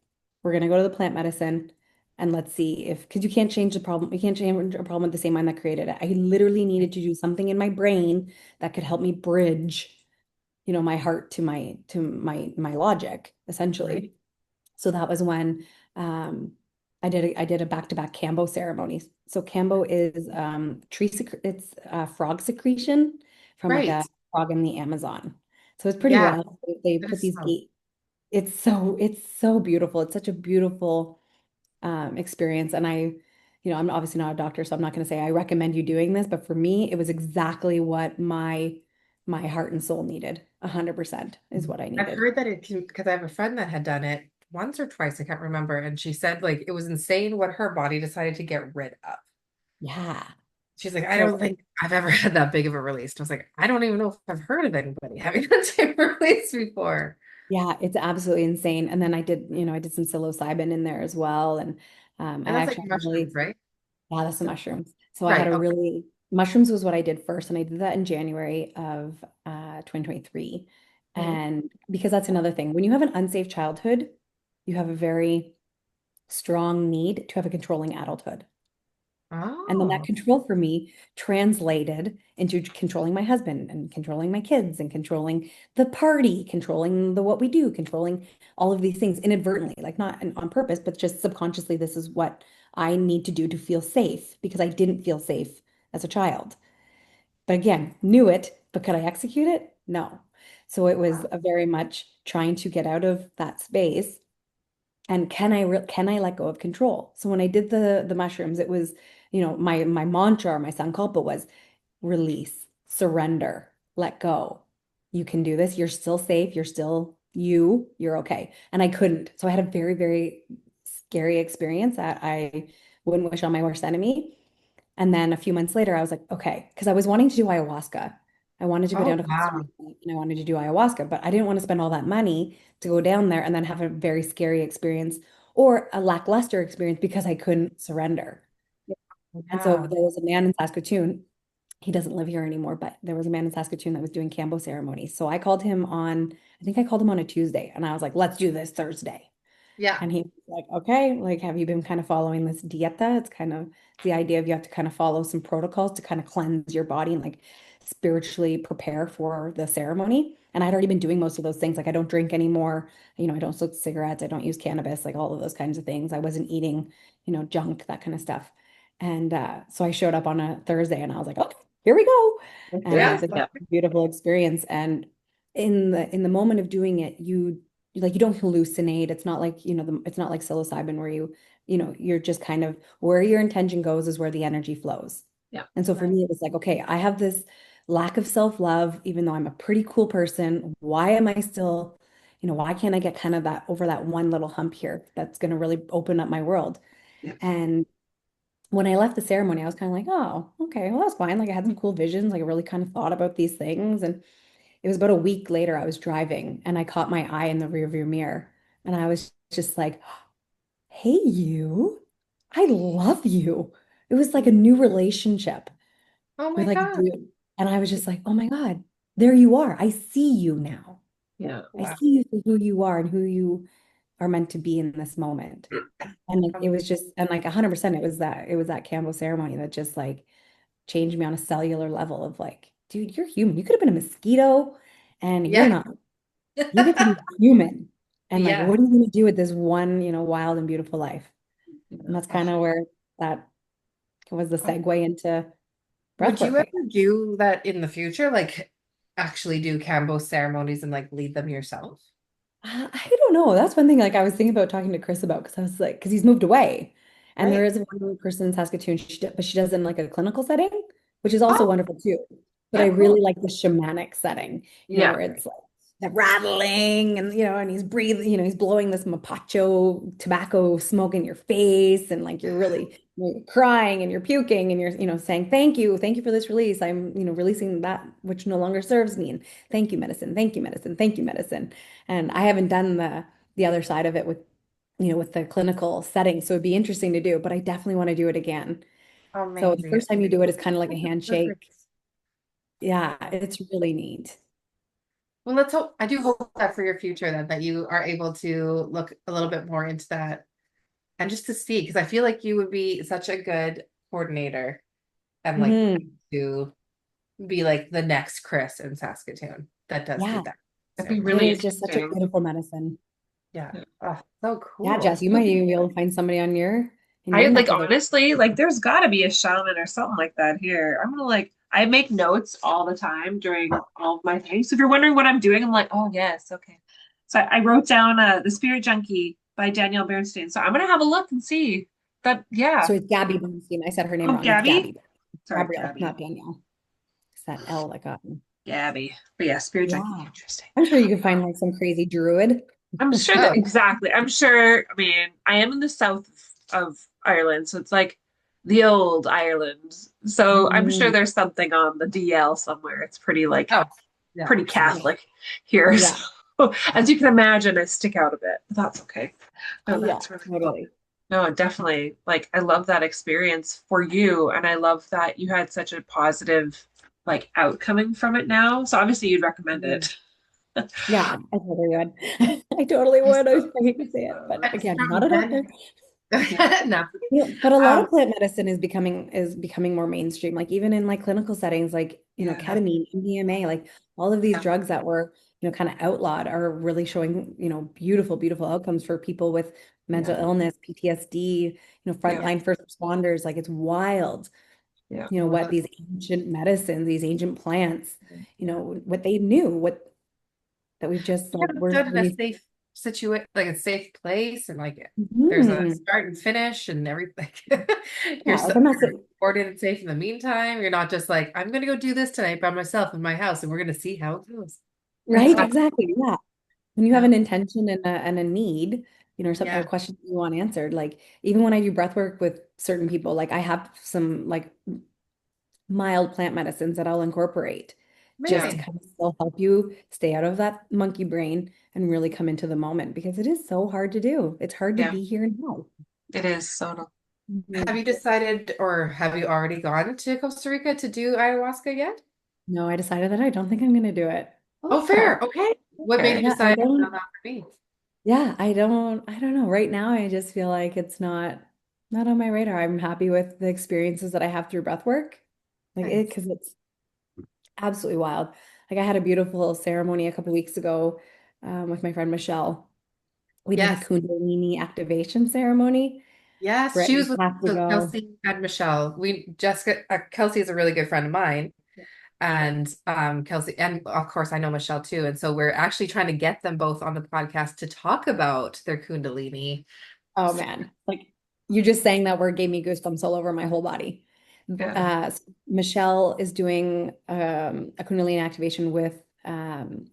We're gonna go to the plant medicine and let's see if because you can't change the problem. You can't change a problem with the same mind that created it. I literally needed to do something in my brain that could help me bridge, my heart to my logic, Right. essentially. So that was when I did a back-to-back Cambo ceremony. So Cambo is it's frog secretion from like Right. a frog in the Amazon. So it's pretty Yeah. wild. They It put is these so. gate. It's so beautiful. It's such a beautiful experience. And I'm obviously not a doctor, so I'm not going to say I recommend you doing this, but for me, it was exactly what my heart and soul needed. 100% is what I I've needed. heard that it can, because I have a friend that had done it once or twice, I can't remember. And she said like it was insane what her body decided to get rid of. Yeah. She's like, I don't So think I've ever had that big of a release. I was like, I don't even know if I've heard of anybody having that type of release before. yeah, it's absolutely insane. And then I did some psilocybin in there as well. And I And that's like actually had a mushrooms, really, right? yeah, that's the mushrooms. So I had Right. a Okay. really, mushrooms was what I did first. And I did that in January of 2023. Mhm. And because that's another thing, when you have an unsafe childhood, you have a very strong need to have a controlling adulthood. And then that Oh, control for me translated into controlling my husband and controlling my kids and controlling the party, controlling the what we do, controlling all of these things inadvertently, like not on purpose, but just subconsciously, this is what I need to do to feel safe because I didn't feel safe as a child. But again, knew it, but could I execute it? No. So it was wow. a very much trying to get out of that space and can I let go of control? So when I did the mushrooms, it was, my mantra or my sankalpa was release, surrender, let go. You can do this. You're still safe. You're still you. You're okay. And I couldn't. So I had a very, very scary experience that I wouldn't wish on my worst enemy. And then a few months later, I was like, okay, because I was wanting to do ayahuasca. I wanted to go down Oh, to Costa wow. Rica and I wanted to do ayahuasca, but I didn't want to spend all that money to go down there and then have a very scary experience or a lackluster experience because I couldn't surrender. And so Yeah. there was a man in Saskatoon. He doesn't live here anymore, but there was a man in Saskatoon that was doing Cambo ceremonies. So I think I called him on a Tuesday and I was like, let's do this Thursday. Yeah. And he was like, okay, like, have you been kind of following this dieta? It's kind of the idea of you have to kind of follow some protocols to kind of cleanse your body and like spiritually prepare for the ceremony. And I'd already been doing most of those things. Like, I don't drink anymore. I don't smoke cigarettes. I don't use cannabis, like all of those kinds of things. I wasn't eating, junk, that kind of stuff. And so I showed up on a Thursday and I was like, okay, here we go. Let's And do it Yeah. was this. a Yeah. beautiful experience. And in the moment of doing it, you don't hallucinate. It's not like, it's not like psilocybin where you're just kind of where your intention goes is where the energy flows. Yeah. And so for Right. me, it was like, okay, I have this lack of self-love, even though I'm a pretty cool person. Why am I still, why can't I get kind of that over that one little hump here that's going to really open up my world? Yeah. And when I left the ceremony, I was kind of like, oh, okay, well, that's fine. Like I had some cool visions. Like I really kind of thought about these things. And it was about a week later, I was driving and I caught my eye in the rearview mirror. And I was just like, hey, you, I love you. It was like a new relationship Oh with my like a God. dude. And I was just like, oh my God, there you are. I see you now. Yeah. I Wow. see you for who you are and who you are meant to be in this moment. And like, it was just, and like 100%, it was that Campbell ceremony that just like changed me on a cellular level of like, dude, you're human. You could have been a mosquito and you're Yeah. not. You get to be human. And like, Yeah. what are you going to do with this one, wild and beautiful life? And Yeah. that's Oh, kind of where that was the oh. segue into Would breath you work, I ever do that in the future? Like actually do Cambo ceremonies and like lead them yourself? I don't know. That's one thing like I was thinking about talking to Chris about because I was like, because he's moved away. And there Right. is one person in Saskatoon, but she does it in like a clinical setting, which is also Oh, wonderful too. But I yeah, really cool. like the shamanic setting, Yeah. where it's like the rattling and and he's breathing, he's blowing this mapacho tobacco smoke in your face, and like you're crying and you're puking and you're, saying, thank you for this release. I'm, releasing that which no longer serves me. And thank you, medicine, thank you, medicine, thank you, medicine. And I haven't done the other side of it with the clinical setting. So it'd be interesting to do, but I definitely want to do it again. So the Amazing. first time you do it is kind of like a Perfect. handshake. Yeah, it's really neat. Well, let's hope. I do hope that for your future then that you are able to look a little bit more into that and just to see because I feel like you would be such a good coordinator and like Hmm. to be like the next Chris in Saskatoon that does do Yeah, that That'd be it ceremony. really is just such a interesting. beautiful medicine. Yeah. Yeah. Oh, so Yeah, cool. Jess, you might even be able to find somebody on your in I your like neck of the honestly, like there's got to be a shaman or something like that here. I'm gonna like I make notes all the time during all of my things. So if you're wondering what I'm doing, I'm like, oh yes, okay. So I wrote down The Spirit Junkie by Danielle Bernstein. So I'm gonna have a look and see that. Yeah. So it's Gabby Bernstein. I said her name Oh, wrong. It's Gabby. Gabby. Sorry, Gabrielle, Gabby. not Danielle. It's that L that got me. Gabby. But yeah, Spirit Junkie. Yeah. Interesting. I'm sure you could find like some crazy druid. I'm sure that Oh, exactly. I'm sure. I mean, I am in the south of Ireland, so it's like the old Ireland. So I'm sure Mhm. there's something on the DL somewhere. It's pretty like oh, yeah, pretty absolutely. Catholic here. Yeah. So as you can imagine, I stick out a bit, but that's okay. No, Yeah, that's really cool. totally. No, definitely. Like I love that experience for you, and I love that you had such a positive like outcoming from it now. So obviously you'd recommend Mhm. it. Yeah, I totally would. I totally would. I hate to say it, but I'm again, not strong a doctor. then. Yeah. No. Yeah, but a lot Um, of plant medicine is becoming more mainstream. Like even in like clinical settings, like yeah, ketamine, MDMA, like all of these drugs that were kind of outlawed are really showing beautiful, beautiful outcomes for people with mental Yeah. illness, PTSD, Yeah. frontline first responders. Like it's wild, Yeah. well, what that's these ancient medicines, these ancient plants, Yeah. what they knew, what that we've just like yeah, we're done in a we. safe situation, like a safe place, and like there's a Mhm. start and finish and everything. Yeah, like I'm not You're saying. supported and safe in the meantime. You're not just like, I'm gonna go do this tonight by myself in my house and we're gonna see how it goes. Right, exactly. Yeah. When you have Yeah. an intention and a need, or some a Yeah. question you want answered, like even when I do breath work with certain people, like I have some like mild plant medicines that I'll incorporate just Yeah. to Amazing. kind of still help you stay out of that monkey brain and really come into the moment because it is so hard to do. It's hard to Yeah. be here and now. It is so. Have Mhm. you decided or have you already gone to Costa Rica to do ayahuasca yet? No, I decided that I don't think I'm going to do it. Oh, Oh, fair. Okay. What made you okay. Yeah, I decide no, don't. not for me? Yeah, I don't know. Right now, I just feel like it's not on my radar. I'm happy with the experiences that I have through breath work. Like it, Nice. because it's absolutely wild. Like I had a beautiful ceremony a couple weeks ago with my friend Michelle. We did a Yes. Kundalini activation ceremony. Yes. She Brittany was with has to so go. Kelsey and Michelle. We Jessica Kelsey is a really good friend of mine. And Kelsey, and of course I know Michelle too. And so we're actually trying to get them both on the podcast to talk about their Kundalini. Oh man, like you just saying that word gave me goosebumps all over my whole body. Yeah. Michelle is doing a Kundalini activation with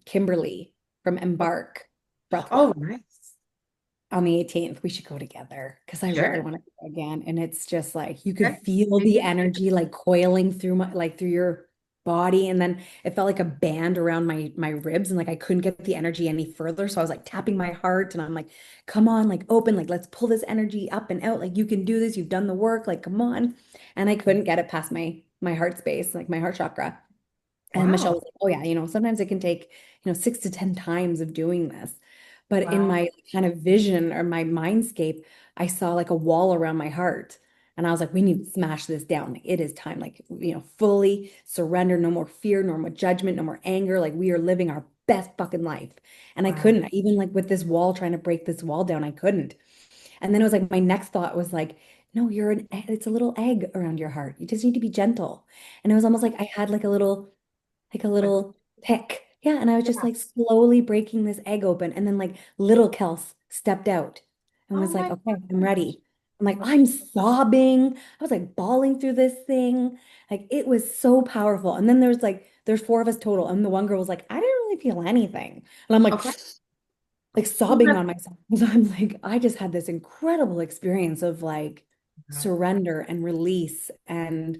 Kimberly from Embark Oh, Breathwork nice. on the 18th. We should go together because I really Sure. want to go again. And it's just like you could Okay. feel the Maybe. energy like coiling through through your body. And then it felt like a band around my ribs. And like I couldn't get the energy any further. So I was like tapping my heart and I'm like, come on, like open, like let's pull this energy up and out. Like you can do this. You've done the work. Like, come on. And I couldn't get it past my heart space, like my heart chakra. And Michelle Wow. was like, oh yeah, sometimes it can take, 6 to 10 times of doing this. But in Wow. my kind of vision or my mindscape, I saw like a wall around my heart. And I was like, we need to smash this down. Like it is time, like, fully surrender, no more fear, no more judgment, no more anger. Like we are living our best fucking life. And I Wow. couldn't, even like with this wall, trying to break this wall down, I couldn't. And then it was like my next thought was like, no, it's a little egg around your heart. You just need to be gentle. And it was almost like I had like a Like, little peck. Yeah, and I was just yeah. like slowly breaking this egg open. And then like little Kels stepped out and Oh was like, my okay, I'm gosh. ready. I'm like, I'm sobbing. I was like bawling through this thing. Like it was so powerful. And then there's four of us total. And the one girl was like, I didn't really feel anything. And I'm like, Okay. Well, sobbing on myself. So I'm like, I just had this incredible experience of like surrender and release. And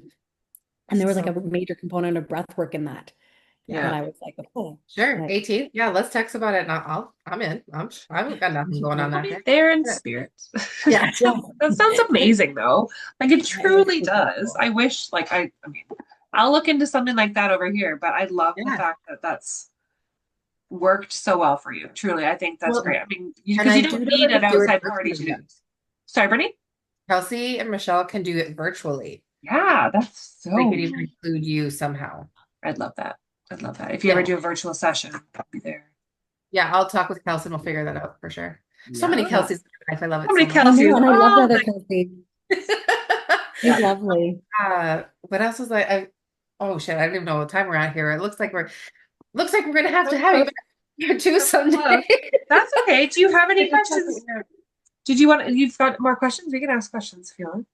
there was like so a major component of breath work in that Yeah. I was like, oh, sure. like 18th. Yeah, let's text about it. And I'm in. I've got we nothing should going do on I'll that be day. there in Yeah. spirit. Yeah. Yeah. That sounds amazing though. Like it Yeah, it was truly super does. cool. I wish like I mean I'll look into something like that over here, but I love the Yeah. fact that that's worked so well for you. Truly, I think that's Well, great. I mean, and because I you do don't know need that an they do it outside party to do. virtually. Sorry, Brittany? Kelsey and Michelle can do it virtually. Yeah, that's They so could even nice. include you somehow. I'd love that. I'd love that. If you ever Yeah. do a virtual session, I'll be there. Yeah, I'll talk with Kelsey and we'll figure that out for sure. So many Yeah. Kelseys in my life. I love How it many so much. I know, Kelseys? and I love the Oh, other Kelsey. She's yeah. lovely. What else was oh shit, I don't even know what time we're at here. It looks like we're gonna have to have you back here too someday. That's okay. Do you have any I just have questions? to You've got more questions? We can ask questions if you want.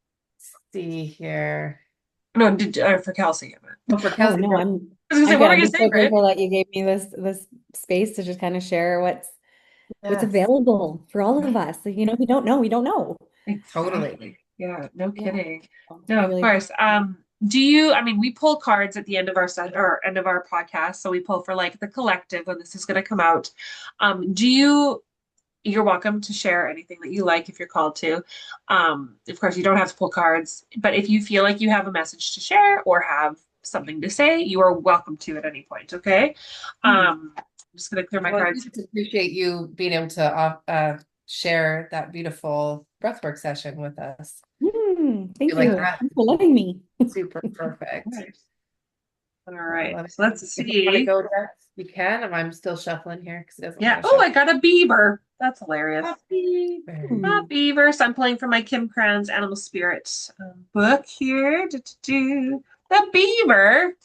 see here. No, for Kelsey. I meant. Oh, for Oh Kelsey. no, I was gonna say, I'm what good. were I'm you just saying, so Britt? grateful that you gave me this space to just kind of share what's Yes, available for all of us. Like, if we don't know, we don't know. totally. Exactly. Yeah, no Yeah. kidding. I No, of really course. appreciate it. I mean, we pull cards at the end of our set or end of our podcast. So we pull for like the collective when this is going to come out. You're welcome to share anything that you like if you're called to. Of course, you don't have to pull cards, but if you feel like you have a message to share or have something to say, you are welcome to at any point. Okay. I'm just going to clear my Well, I cards. just appreciate you being able to share that beautiful breathwork session with us. I Thank feel like you. that Thanks for letting me. super perfect. All I right. love So let's it. If you want to see. go next, you can. And I'm still shuffling here because it doesn't Yeah. want to Oh, shuffle. I got a beaver. That's hilarious. Happy. Hmm. Beaver. So I'm pulling from my Kim Cran's Animal Spirit book here. The beaver.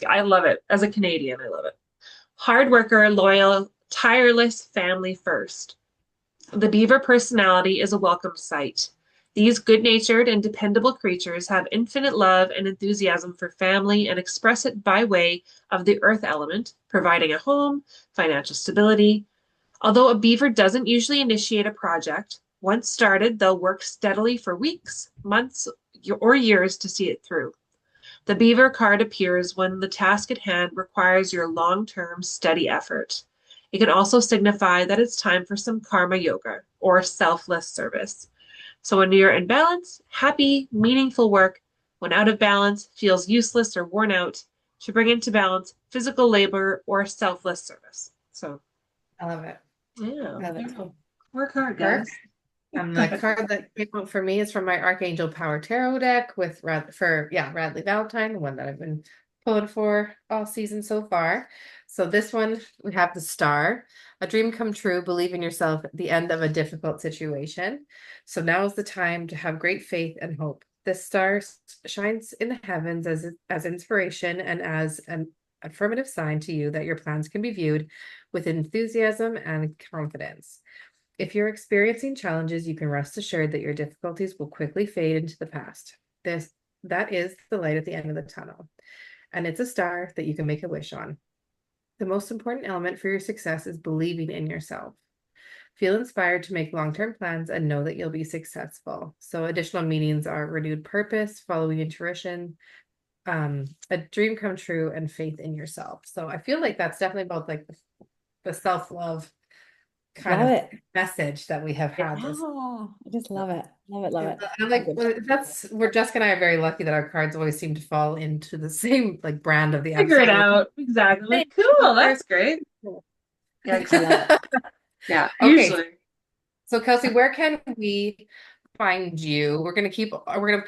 I love it. As a Canadian, I love it. Hard worker, loyal, tireless, family first. The beaver personality is a welcome sight. These good-natured and dependable creatures have infinite love and enthusiasm for family and express it by way of the earth element, providing a home, financial stability. Although a beaver doesn't usually initiate a project, once started, they'll work steadily for weeks, months, or years to see it through. The beaver card appears when the task at hand requires your long-term steady effort. It can also signify that it's time for some karma yoga or selfless service. So when you're in balance, happy, meaningful work. When out of balance, feels useless or worn out. To bring into balance, physical labor or selfless service. So I love it. yeah, Love there it. you go. Work hard, guys. Perfect. And the card that came out for me is from my Archangel Power Tarot deck with Radley Valentine, the one that I've been pulling for all season so far. So this one we have the Star, a dream come true, believe in yourself at the end of a difficult situation. So now is the time to have great faith and hope. This star shines in the heavens as inspiration and as an affirmative sign to you that your plans can be viewed with enthusiasm and confidence. If you're experiencing challenges, you can rest assured that your difficulties will quickly fade into the past. That is the light at the end of the tunnel, and it's a star that you can make a wish on. The most important element for your success is believing in yourself. Feel inspired to make long-term plans and know that you'll be successful. So additional meanings are renewed purpose, following intuition, a dream come true, and faith in yourself. So I feel like that's definitely about like the self-love kind Love of it. message that we have had this. Oh, I just love it. Love it. Love it. I'm like, well, we're Jessica and I are very lucky that our cards always seem to fall into the same like brand of the Figure it episode. out. Exactly. Like, cool. That's great. Yeah, I love it. yeah. Okay, Usually. so Kelsey, where can we find you? We're gonna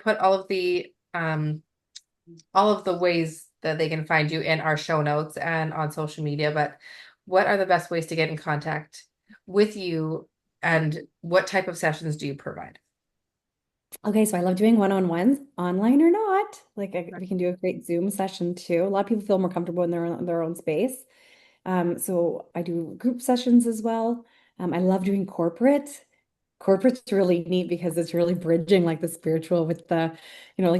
put all of the ways that they can find you in our show notes and on social media, but what are the best ways to get in contact with you and what type of sessions do you provide? Okay, so I love doing one-on-ones, online or not. Like we can do a great Zoom session too. A lot of people feel more comfortable in their own space. So I do group sessions as well. I love doing corporate. Corporate's really neat because it's really bridging like the spiritual with like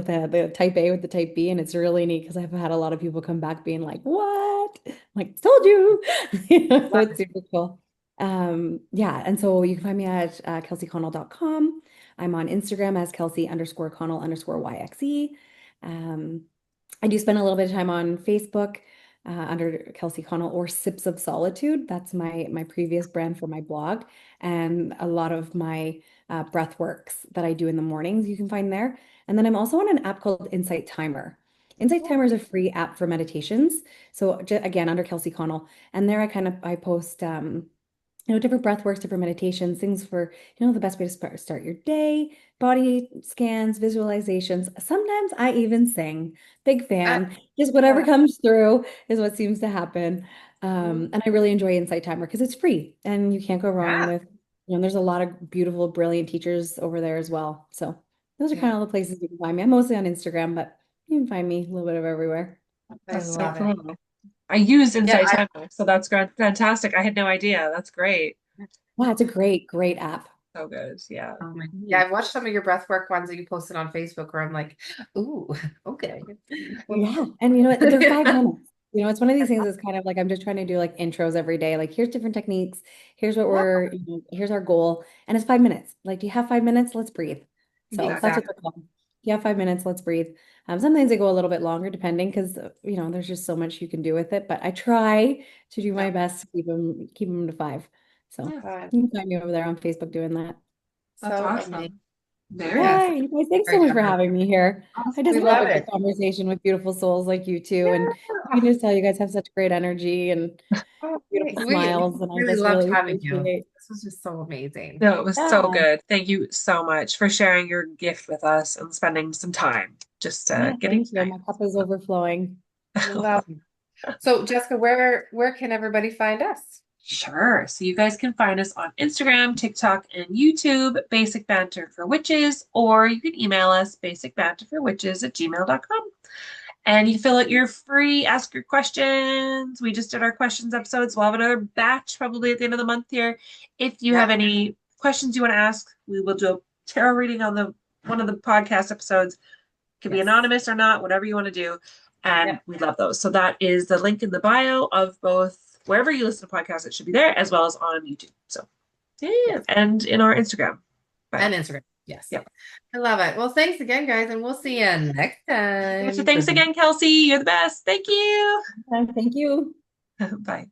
the type A with the type B, and it's really neat because I've had a lot of people come back being like, "What?" I'm like, told you. So it's super cool. Yeah, and so you can find me at kelseyconnell.com. I'm on Instagram as Kelsey_Connell_YXE. Um, I do spend a little bit of time on Facebook under Kelsey Connell or Sips of Solitude. That's my previous brand for my blog, and a lot of my breath works that I do in the mornings you can find there. And then I'm also on an app called Insight Timer. Insight Cool. Timer is a free app for meditations. So again, under Kelsey Connell, and there I post different breath works, different meditations, things for, the best way to start your day, body scans, visualizations. Sometimes I even sing. Big Uh, fan. Just whatever yeah. comes through is what seems to happen. Mm, And I really enjoy Insight Timer because it's free and you can't go wrong yeah. with, there's a lot of beautiful, brilliant teachers over there as well. So those are Yeah. kind of all the places you can find me. I'm mostly on Instagram, but you can find me a little bit of everywhere. I That's so love it. cool. I use Yeah, Insight Timer, so that's fantastic. I had no idea. That's great. Wow, it's a great, great app. So good. Yeah. oh my, yeah, Mhm. I've watched some of your breathwork ones that you posted on Facebook where I'm like, ooh, okay. Yeah. And they're 5 minutes. It's one of these things that's kind of like I'm just trying to do like intros every day. Like, here's different techniques. Here's what Yeah, here's our goal. And it's 5 minutes. Like, do you have 5 minutes? Let's breathe. So that's what exactly. they're called. Do you have 5 minutes? Let's breathe. Sometimes they go a little bit longer depending because, there's just so much you can do with it. But I try to do my Yeah. best to keep them to 5. So Yeah. Uh, you can find me over there on Facebook doing that. That's so amazing. awesome. Very Yes. Hi, you guys, thanks so Great much for job. having me here. I just We love love a good it. conversation with beautiful souls like you two. And you Yeah. can just tell you guys have such great energy and Oh, beautiful we smiles. And I really just loved really having you. appreciate. This was just so amazing. No, it was so Yeah. good. Thank you so much for sharing your gift with us and spending some time just Yeah, getting thank to you. My cup is overflowing. Love you. So, Jessica, where can everybody find us? Sure. So you guys can find us on Instagram, TikTok, and YouTube, Basic Banter for Witches, or you can email us basicbanterforwitches@gmail.com. And you can fill out your free ask your questions. We just did our questions episodes. We'll have another batch probably at the end of the month here. If you Yeah. have any questions you want to ask, we will do a tarot reading on the one of the podcast episodes. It can be Yes. anonymous or not, whatever you want to do. And Yep. we love those. So that is the link in the bio of both wherever you listen to podcasts, it should be there, as well as on YouTube. So yeah, Yes. and in our Instagram bio. And Instagram. Yes. Yep. I love it. Well, thanks again, guys, and we'll see you next So time. thanks again, Kelsey. You're the best. Thank you. Thank you. Bye.